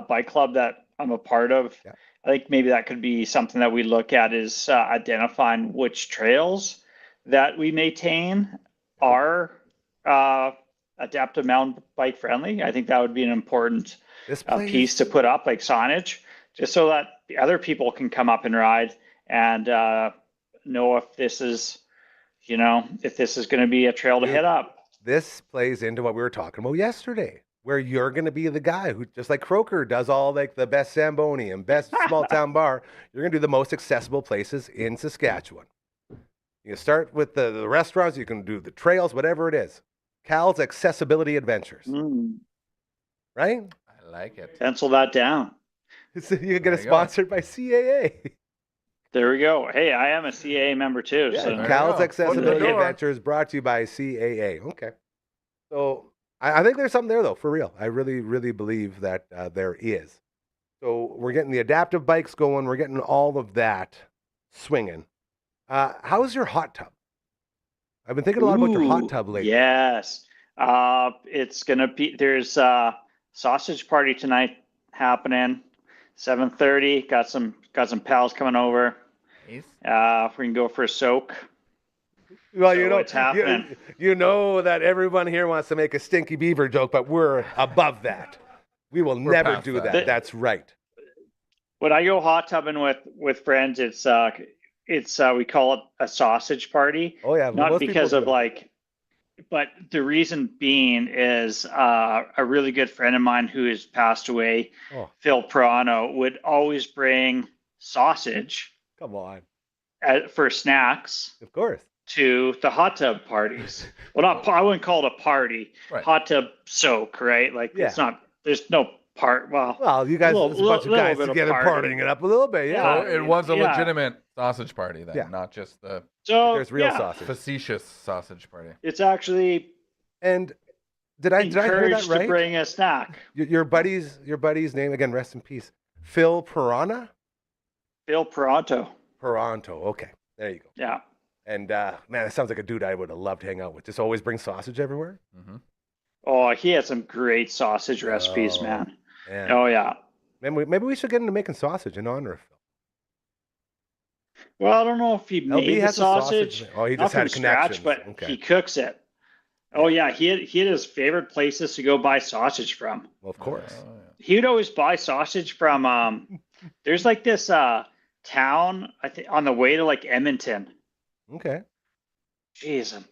bike club that I'm a part of, Yeah. I think maybe that could be something that we look at is identifying which trails that we maintain are adaptive mountain bike friendly. I think that would be an important This a place. piece to put up, like signage, just so that the other people can come up and ride and know if this is, if this is going to be a trail to Yeah. hit up. This plays into what we were talking about yesterday, where you're going to be the guy who, just like Croker does all like the best Zamboni and best small town bar, you're going to do the most accessible places in Saskatchewan. You start with the restaurants, you can do the trails, whatever it is. Cal's Accessibility Adventures, right? I like it. Pencil that down. So you get There it you go. sponsored by CAA. There we go. Hey, I am a CAA member too. Yeah, So There you Cal's go. Accessibility Foot in the door. Adventures brought to you by CAA. Okay. So I think there's something there, though, for real. I really, really believe that there is. So we're getting the adaptive bikes going. We're getting all of that swinging. How's your hot tub? I've been thinking a lot about your hot Ooh, tub lately. Yes. It's gonna be there's a sausage party tonight happening, 7:30. Got some pals coming over. Nice. We can go for a soak. Well, So what's happening? you know that everyone here wants to make a stinky beaver joke, but we're above that. We will We're never past do that. that. That's right. When I go hot tubbing with friends, it's we call it a sausage party. Oh yeah, Not most because people of do. but the reason being is a really good friend of mine who has passed away, Oh, Phil Prano, would always bring sausage come on. for snacks Of course. to the hot tub parties. Well, I wouldn't call it a party. Right. Hot tub soak, right? Like Yeah. it's not. There's no part. Well, you guys, Little- there's a bunch of little guys bit of together party. partying it up a little bit. Yeah. So it was a Yeah. legitimate sausage party then, Yeah. not just the So There's real yeah, sausage. facetious sausage party. It's actually And did I hear that encouraged to right? bring a snack. Your buddy's name again, rest in peace. Phil Piranha? Phil Pronto. Peranto. Okay. There you go. Yeah. And man, it sounds like a dude I would have loved to hang out with. Just always bring sausage everywhere. Mm-hmm. Oh, he had some great sausage recipes, Oh, man. Man. Oh yeah. Maybe we should get into making sausage in honor of Phil. Well, I don't know if he made the has a sausage. Oh, he not just had from scratch, connections. but Okay. he cooks it. Oh yeah, he had his favorite places to go buy sausage from. Well, of course. He would always buy sausage from there's like this town, I think, on the way to like Edmonton. Okay. Jeez, I'm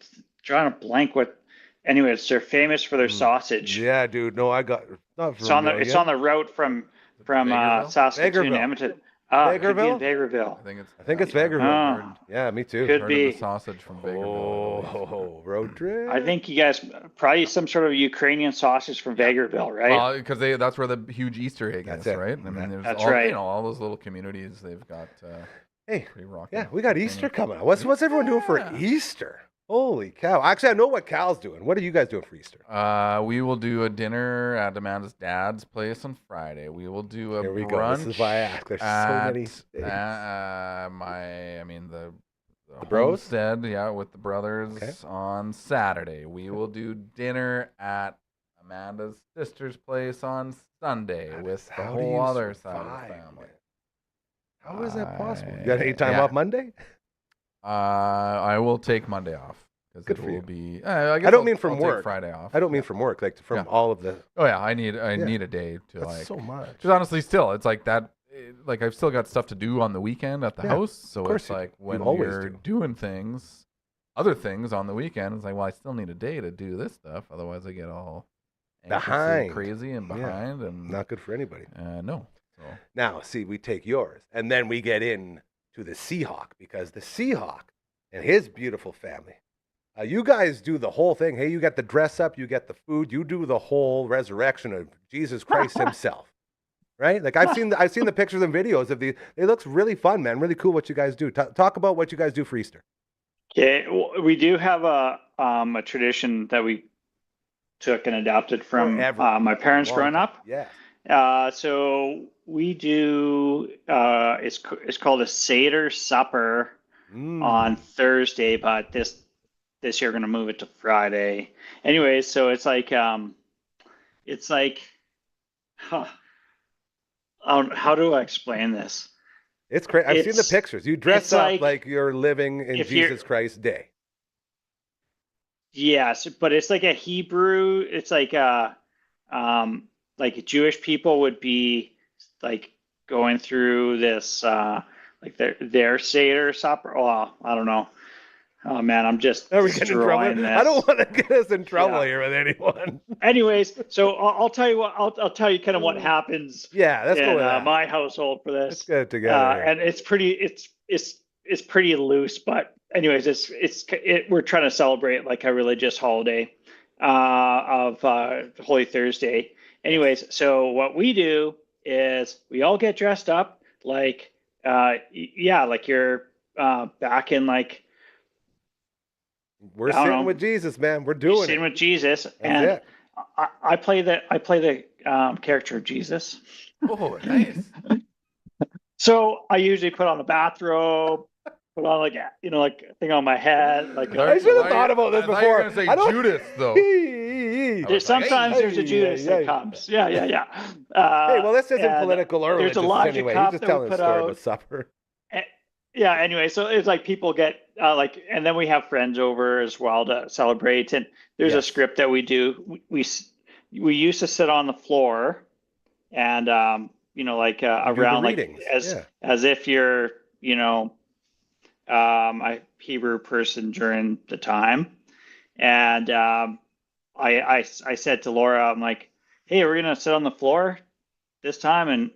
drawing a blank what anyways, they're famous for their sausage. Yeah, dude. No, I got not It's on the familiar. route from from Vegreville? Saskatoon, Vegreville. Edmonton. Could be in Vegreville? Vegreville. I think it's Vegreville. Oh. Yeah, me too. Could Heard be. of the sausage from Vegreville. I believe. Oh, road trip. I think you guys probably some sort of Ukrainian sausage from Vegreville, right? Well, because that's where the huge Easter egg That's is, it. right? I mean, there's That's all, right. all those little communities. They've got Hey, pretty rocking. yeah, we got Easter coming up. What's everyone doing for Yeah. Easter? Holy cow. Actually, I know what Cal's doing. What are you guys doing for Easter? We will do a dinner at Amanda's dad's place on Friday. We will do a Here we brunch go. This is why I ask. There's so many things. The Bros? homestead, yeah, with the brothers Okay. on Saturday. We will do dinner at Amanda's sister's place on Sunday with the How do whole you other side of survive, the family. man? How is that possible? You got any time Yeah. off Monday? I will take Monday off because Good it for will you. be. I guess I don't I'll- mean from I'll take work. Friday off. I don't mean from work, like from Yeah. all of the. Oh yeah, I need Yeah. need a day to That's like. so much. Because honestly, still, it's like that. Like I've still got stuff to do on the weekend at the Yeah, house, so course it's you do. like You when always you're do. doing things, other things on the weekend, it's like, well, I still need a day to do this stuff. Otherwise, I get all anxious and Behind. crazy, and Yeah. behind, and Not good for anybody. no. So Now, see, we take yours, and then we get in to the Seahawk because the Seahawk and his beautiful family. You guys do the whole thing. Hey, you got the dress up, you get the food, you do the whole resurrection of Jesus Christ himself, right? Like I've seen the pictures and videos of these. It looks really fun, man. Really cool what you guys do. Talk about what you guys do for Easter. Okay, we do have a tradition that we took and adopted from Forever. my parents Long growing time. up. Yeah. So we do it's called a Seder supper on Thursday, but this year we're gonna move it to Friday. Anyways, so it's like how do I explain this? It's crazy. I've seen the It's- pictures. You dress it's up like you're living in if you're- Jesus Christ's day. Yes, but it's like a Hebrew. It's like Jewish people would be like going through this like their Seder supper. Oh, I don't know. Oh man, I'm just Are we getting in trouble? destroying this. I don't want to get us in trouble Yeah. here with anyone. Anyways, so I'll tell you what. I'll tell you kind of what happens Yeah, let's go in with that. my household for Let's this. get it together. here. And it's pretty loose, but anyways, we're trying to celebrate like a religious holiday of Holy Thursday. Anyways, so what we do is we all get dressed up like like you're back in like We're I don't sitting know. with Jesus, man. We're doing sitting it. with Jesus, That's and it. I play the character of Jesus. oh, nice. So I usually put on a bathrobe, put on like a thing on my head, like I should have thought about this I thought you were before. gonna I say don't- Judas though. Sometimes Hey, there's a Judas hey. that comes. Yeah. Hey, well, this isn't and political or there's a religious Logic anyway. cup He's just that we telling a put story out. about supper. Yeah. Anyway, so it's like people get and then we have friends over as well to celebrate. And there's a Yes. script that we do. We used to sit on the floor, and around like readings, as if you're a Hebrew person during the time. And I said to Laura, I'm like, hey, we're gonna sit on the floor this time,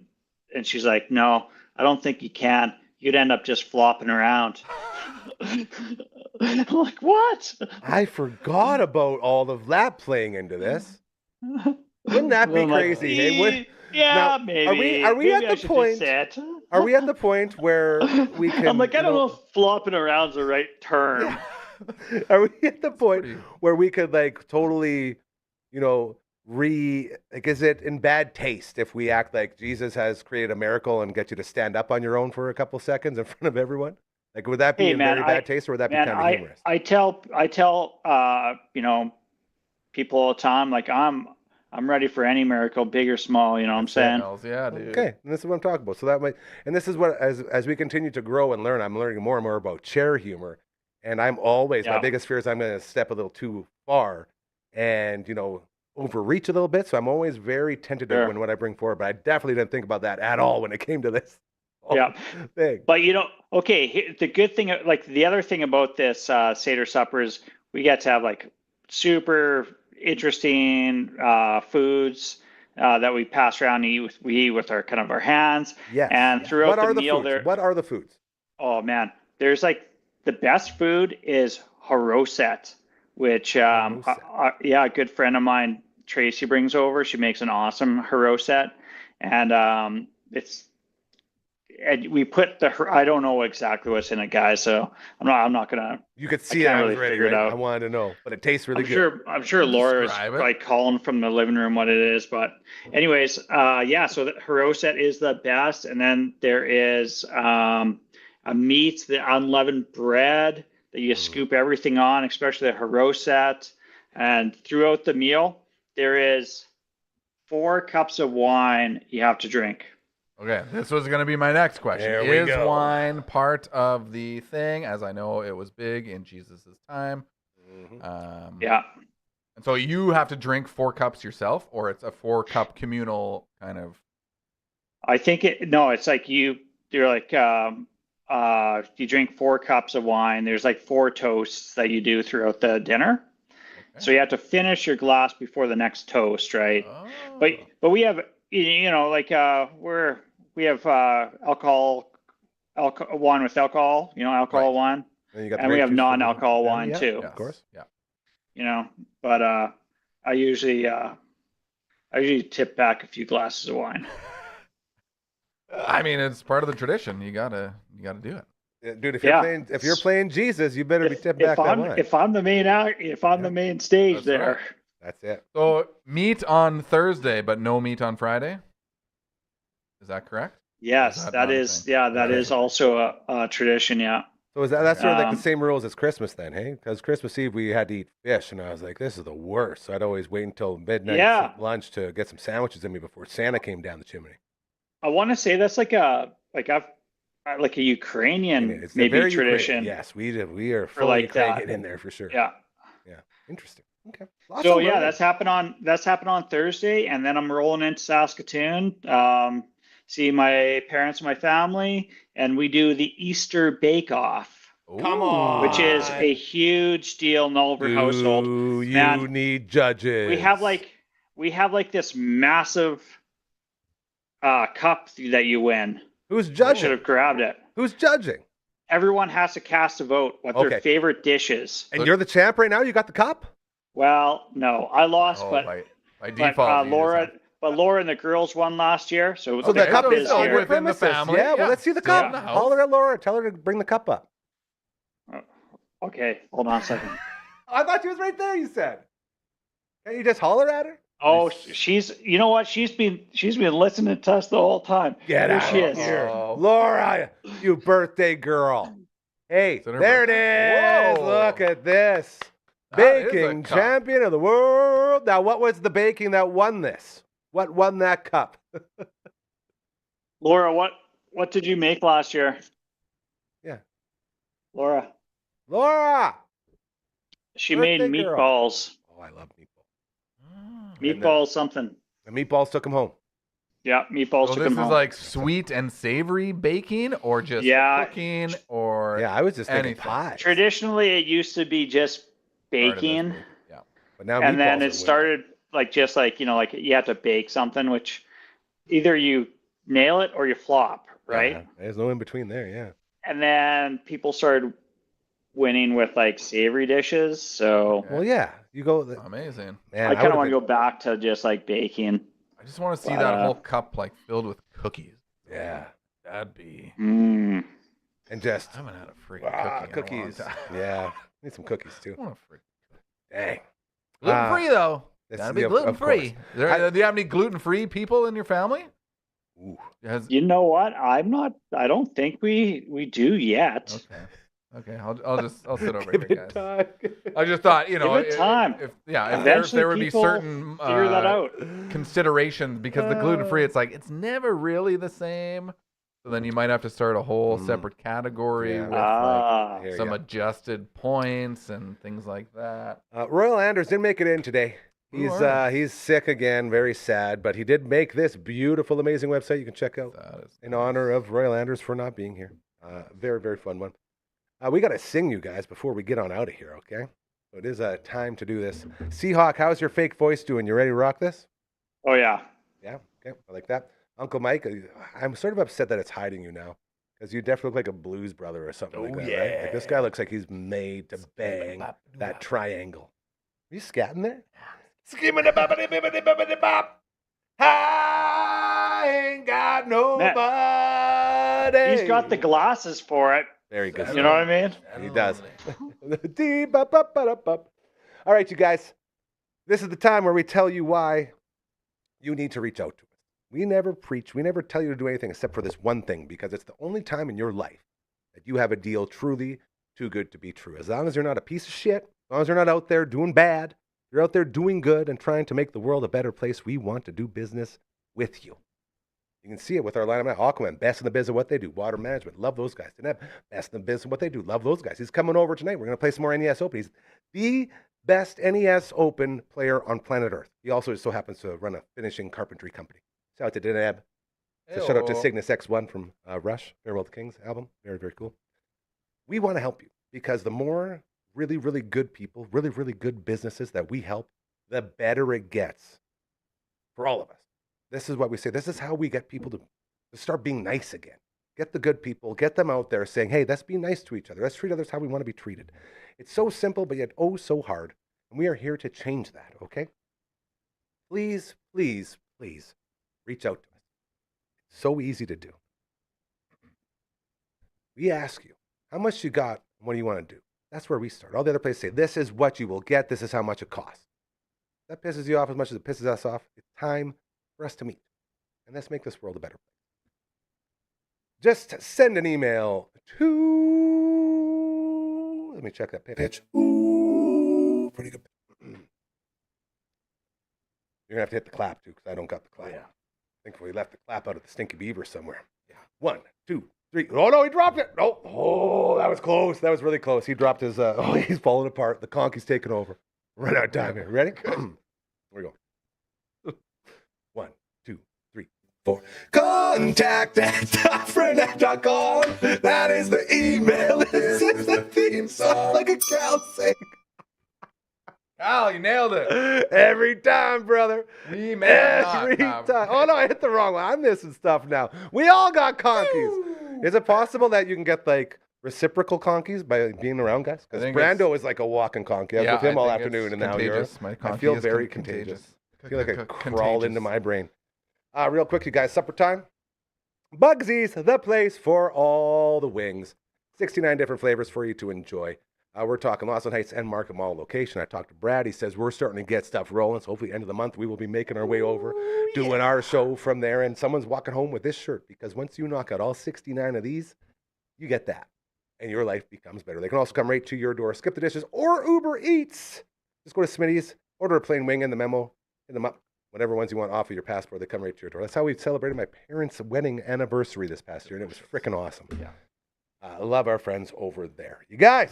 and she's like, no, I don't think you can. You'd end up just flopping around. I'm like, what? I forgot about all of that playing into this. Wouldn't that be I'm like, crazy? Hey, would- yeah, Now, maybe. are we Maybe at I the should point- just sit. Are we at the point where we can? I'm like, I don't know if flopping around's the right term. Are we at the point pretty- where we could like totally, is it in bad taste if we act like Jesus has created a miracle and get you to stand up on your own for a couple seconds in front of everyone? Like, would that be Hey, in man, very bad taste, or would that be Man, kind of humorous? I tell people all the time, like I'm ready for any miracle, big or small. You know what I'm saying? Hells yeah, dude. Okay, and this is what I'm talking about. So that might, and this is what, as we continue to grow and learn, I'm learning more and more about chair humor, and I'm always my Yeah. biggest fear is I'm going to step a little too far, and overreach a little bit. So I'm always very tentative Sure. when what I bring forward. But I definitely didn't think about that at all when it came to this whole Yeah. thing. But the good thing, like the other thing about this Seder supper is we get to have like super interesting foods. that we pass around and we eat with our kind of our hands. Yes. And throughout What are the meal foods? there, What are the foods? oh man, there's like the best food is haroset, which yeah, a good friend of mine, Tracy, brings over. She makes an awesome haroset, and and we put I don't know exactly what's in it, guys. So I'm not gonna. You could see I I can't was really ready, figure it right? out. I wanted to know, but it tastes really good. I'm sure Laura is Describe it. probably calling from the living room what it is, but anyways, yeah. So the haroset is the best, and then there is a meat, the unleavened bread that you scoop everything on, especially the haroset. And throughout the meal, there is 4 cups of wine you have to drink. Okay, this was going to be my next question. There we Is go. wine part of the thing? As I know, it was big in Jesus' time. Yeah. And so you have to drink 4 cups yourself, or it's a 4-cup communal kind of. I think it's like you're like, you drink 4 cups of wine. There's like 4 toasts that you do throughout the dinner. Okay. So you have to finish your glass before the next toast, right? Oh. But we have, like, we have alcohol wine with alcohol, alcohol Right. wine, And, you got the and we grape have juice from non-alcohol the- wine yeah, too. Of course. Yeah. But I usually tip back a few glasses of wine. I mean, it's part of the tradition. You gotta do it. Yeah, dude, if you're Yeah. playing Jesus, you better be tipping back that wine. If I'm the main the main stage That's there. right. That's it. So meat on Thursday, but no meat on Friday. Is that correct? Yes, Is that that not a is thing? that Okay. is also a tradition. Yeah. So that's sort of like the Um, same rules as Christmas then, hey? Because Christmas Eve we had to eat fish, and I was like, this is the worst. So I'd always wait until midnight Yeah. lunch to get some sandwiches in me before Santa came down the chimney. I want to say that's like a Ukrainian And it's maybe very tradition. Ukrainian. Yes, we are For fully like that. Ukrainian in there for sure. Yeah. Interesting. Okay. Lots So of yeah, learning. that's happened on Thursday, and then I'm rolling into Saskatoon, see my parents and my family, and we do the Easter Bake Off, Come on. which is a huge deal in the Oliver household. Do you Man, need judges? We have like this massive cup that you win. Who's I should judging? have grabbed it. Who's judging? Everyone has to cast a vote what Okay. their favorite dish is. And you're the champ right now? You got the cup? Well, no, I lost, Oh, but by default, you just Laura, have- but Laura and the girls won last year, so So the the cup cup is is on here. your within the premises. family. Yeah, well, Yeah. let's see the Still cup. in the house. Holler at Laura. Tell her to bring the cup up. Okay, hold on a second. I thought she was right there, you said. Can't you just holler at her? Oh, you know what? She's been listening to us the whole time. Get There out she of is. here. Oh. Laura, you birthday girl. Hey, Is it her there birthday? it is. Whoa. Look at this. That is a Baking cup. champion of the world. Now, what was the baking that won this? What won that cup? Laura, what did you make last year? Yeah. Laura, Laura! she Birthday made girl. meatballs. Oh, I love meatballs. Meatballs something. The meatballs took them home. Yeah, meatballs So took this them is home. like sweet and savory baking, or just Yeah. cooking, or Yeah, I was just thinking anything. pie. Traditionally, it used to be just part of this baking. baking. Yeah. But now And meatballs then are it started like you have to bake something, which either you nail it or you flop, winning. right? Yeah, there's no in between there, yeah. And then people started winning with like savory dishes. So Okay. Well, yeah, you go. Amazing. Man, I kind of want to would've go back to just like baking. I just want to see But, that whole cup like filled with cookies. been- Yeah, That'd be. Mm. and just I haven't had a freaking cookie cookies. in a long time. Yeah, need some cookies too. I want a freaking Dang. gluten free though. This- Gotta be yeah, of gluten free. course. Do you have any gluten free people in your family? Ooh. You know what? I don't think we do yet. Okay. Okay. I'll sit over Give here, it guys. time. I just thought, Give it time. If Eventually there would be people certain Figure that out. considerations because the gluten free, it's like it's never really the same. So then you might have to start a whole separate category Yeah. with Ah. Here you some go. adjusted points and things like that. Royal Anders didn't make it in today. Ooh, all right. He's sick again, very sad, but he did make this beautiful, amazing website you can check out That is in honor of Royal Anders for not being here. Very, very fun one. We got to sing you guys before we get on out of here, okay? So it is time to do this. Seahawk, how's your fake voice doing? You ready to rock this? Oh yeah. Yeah, okay, I like that. Uncle Mike, I'm sort of upset that it's hiding you now. Because you definitely look like a blues brother or something like that, right? Like this guy looks like he's made to bang that triangle. Are you scatting there? I ain't got nobody. He's got the glasses for it. Very good. You know what I mean? He does. All right, you guys. This is the time where we tell you why you need to reach out to us. We never preach. We never tell you to do anything except for this one thing, because it's the only time in your life that you have a deal truly too good to be true. As long as you're not a piece of shit, as long as you're not out there doing bad, you're out there doing good and trying to make the world a better place, we want to do business with you. You can see it with our lineup. Aquaman, best in the biz of what they do. Water management, love those guys. Deneb, best in the biz of what they do. Love those guys. He's coming over tonight. We're going to play some more NES Open. He's the best NES Open player on planet Earth. He also just so happens to run a finishing carpentry company. Shout out to Deneb. So shout out to Cygnus X1 from Rush, Farewell to Kings album. Very, very cool. We want to help you because the more really, really good people, really, really good businesses that we help, the better it gets for all of us. This is what we say. This is how we get people to start being nice again. Get the good people, get them out there saying, hey, let's be nice to each other. Let's treat others how we want to be treated. It's so simple, but yet oh so hard. And we are here to change that, okay? Please, please, please reach out to us. It's so easy to do. We ask you, how much you got and what do you want to do? That's where we start. All the other places say, this is what you will get. This is how much it costs. That pisses you off as much as it pisses us off. It's time for us to meet. And let's make this world a better place. Just send an email to... Let me check that pitch. Ooh, pretty good. You're going to have to hit the clap, too, because I don't got the clap. Yeah. I think we left the clap out of the Stinky Beaver somewhere. Yeah. 1, 2, 3. Oh, no, he dropped it. No. Oh, that was close. That was really close. He dropped his... oh, he's falling apart. The conky's taking over. Run out of time here. Ready? Here we go. 1, 2, 3, 4. Contact@dufferin.com. That is the email. This is the theme song. Like a cow sing. Cal, you nailed it. Every time, brother. Every time. Oh, no, I hit the wrong one. I'm missing stuff now. We all got conkies. Is it possible that you can get, like, reciprocal conkies by being around guys? Because Brando is like a walking conky. I was with him all afternoon, and now yours. I feel very contagious. I feel like it crawled into my brain. Real quick, you guys, supper time. Bugsy's, the place for all the wings. 69 different flavors for you to enjoy. We're talking Lawson Heights and Market Mall location. I talked to Brad. He says we're starting to get stuff rolling. So hopefully end of the month, we will be making our way over, doing our show from there. And someone's walking home with this shirt because once you knock out all 69 of these, you get that. And your life becomes better. They can also come right to your door. Skip the dishes or Uber Eats. Just go to Smitty's, order a plain wing in the memo, hit them up. Whatever ones you want off of your passport, they come right to your door. That's how we celebrated my parents' wedding anniversary this past year, and it was freaking awesome. Yeah, I love our friends over there. You guys,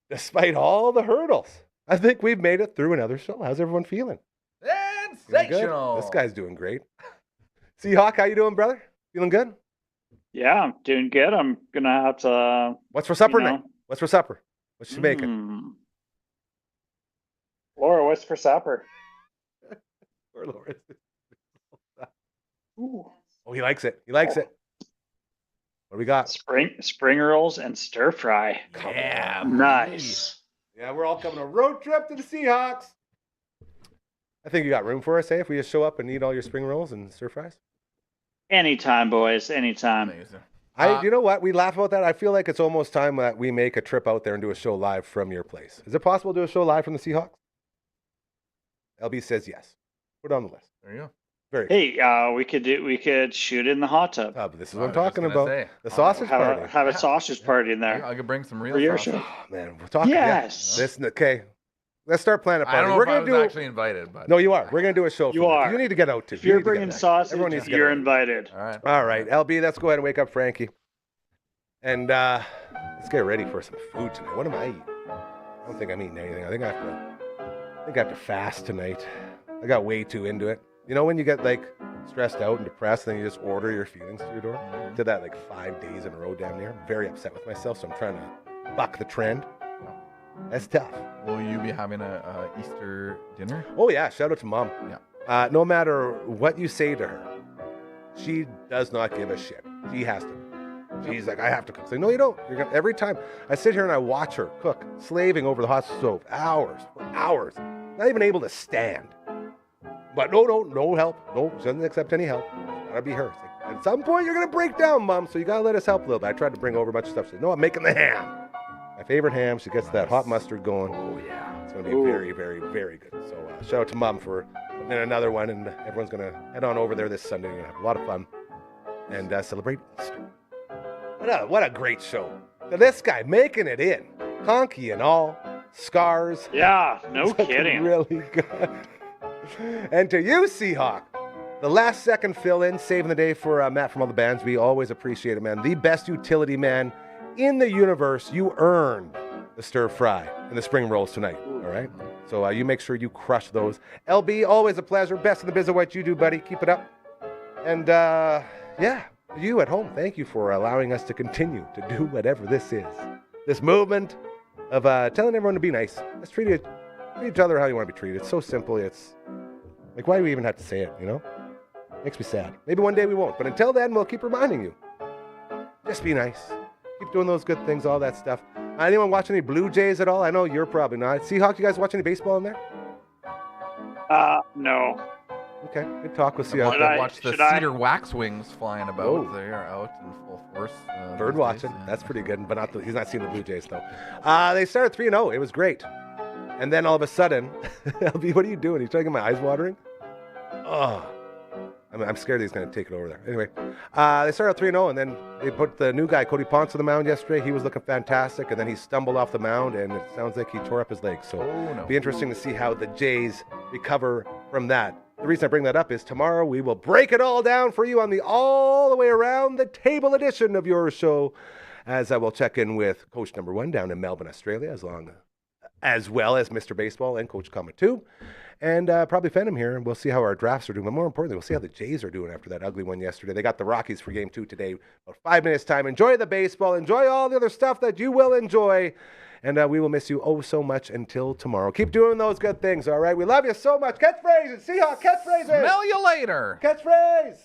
despite all the hurdles, I think we've made it through another show. How's everyone feeling? Sensational. This guy's doing great. Seahawk, how you doing, brother? Feeling good? Yeah, I'm doing good. I'm gonna have to. What's for supper tonight? What's for supper? What's she making? Laura, what's for supper? Poor Laura. Oh, he likes it. He likes it. What do we got? Spring rolls and stir fry. Yeah, nice. Yeah, we're all coming on a road trip to the Seahawks. I think you got room for us, eh? If we just show up and eat all your spring rolls and stir fries. Anytime, boys. Anytime. Amazing. You know what? We laugh about that. I feel like it's almost time that we make a trip out there and do a show live from your place. Is it possible to do a show live from the Seahawks? LB says yes. Put it on the list. There you go. Very good. We could shoot in the hot tub. This is what I'm talking about. The sausage party. Have a sausage party in there. I could bring some real sausage. Show. Oh, man, we're talking. Yes. Yeah. Okay. Let's start planning a party. I don't know we're if gonna I was actually invited, but no, you are. We're gonna do a show. You are. You need to get out too. If you're bringing sausage, you're invited. All right, LB. Let's go ahead and wake up Frankie, and let's get ready for some food tonight. What am I eating? I don't think I'm eating anything. I think I have to fast tonight. I got way too into it. You know when you get like stressed out and depressed, then you just order your feelings to your door? Did that like 5 days in a row damn near. I'm very upset with myself, so I'm trying to buck the trend. That's tough. Will you be having a Easter dinner? Oh yeah, shout out to Mom. Yeah. no matter what you say to her, she does not give a shit. She has to. She's like, I have to cook. It's like, no, you don't. Every time I sit here and I watch her cook, slaving over the hot stove, hours, not even able to stand. But no help. No, she doesn't accept any help. It's gotta be her. Like, at some point, you're gonna break down, Mom, so you gotta let us help a little bit. I tried to bring over a bunch of stuff. She said, no, I'm making the ham. My favorite ham. She gets that hot mustard going. Oh, yeah. It's gonna be very, very, very good. So shout out to Mom for putting in another one, and everyone's gonna head on over there this Sunday. We're gonna have a lot of fun and celebrate Easter. What a great show. Now, this guy making it in. Conky and all. Scars. Yeah, no kidding. Really good. And to you, Seahawk, the last second fill in, saving the day for Matt from all the bands. We always appreciate it, man. The best utility man in the universe. You earned the stir fry and the spring rolls tonight. All right? So you make sure you crush those. LB, always a pleasure. Best in the biz of what you do, buddy. Keep it up. And yeah. You at home, thank you for allowing us to continue to do whatever this is. This movement of telling everyone to be nice. Let's treat each other how you want to be treated. It's so simple. It's like, why do we even have to say it, you know? Makes me sad. Maybe one day we won't. But until then, we'll keep reminding you. Just be nice. Keep doing those good things, all that stuff. Anyone watch any Blue Jays at all? I know you're probably not. Seahawk, you guys watch any baseball in there? No. Okay, good talk. We'll see how it Watch the cedar waxwings flying about. Whoa. They are out in full force. Bird these watching. days, yeah. That's pretty good, but he's not seeing the Blue Jays, though. They started 3-0. It was great. And then all of a sudden, LB, what are you doing? He's trying to get my eyes watering? Oh. I'm scared he's going to take it over there. Anyway, they started 3-0, and then they put the new guy, Cody Ponce, on the mound yesterday. He was looking fantastic, and then he stumbled off the mound, and it sounds like he tore up his leg. So it'll be interesting to see how the Jays recover from that. The reason I bring that up is tomorrow we will break it all down for you on the all the way around the table edition of your show, as I will check in with Coach Number 1 down in Melbourne, Australia, as well as Mr. Baseball and Coach Comet 2. And probably Phantom here, and we'll see how our drafts are doing. But more importantly, we'll see how the Jays are doing after that ugly one yesterday. They got the Rockies for Game 2 today. About 5 minutes time. Enjoy the baseball. Enjoy all the other stuff that you will enjoy. And we will miss you oh so much until tomorrow. Keep doing those good things, all right? We love you so much. Catchphrases. Seahawk, catchphrases. Smell you later. Catchphrase.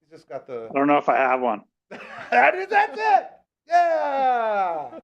You just got the... I don't know if I have one. That's it. Yeah.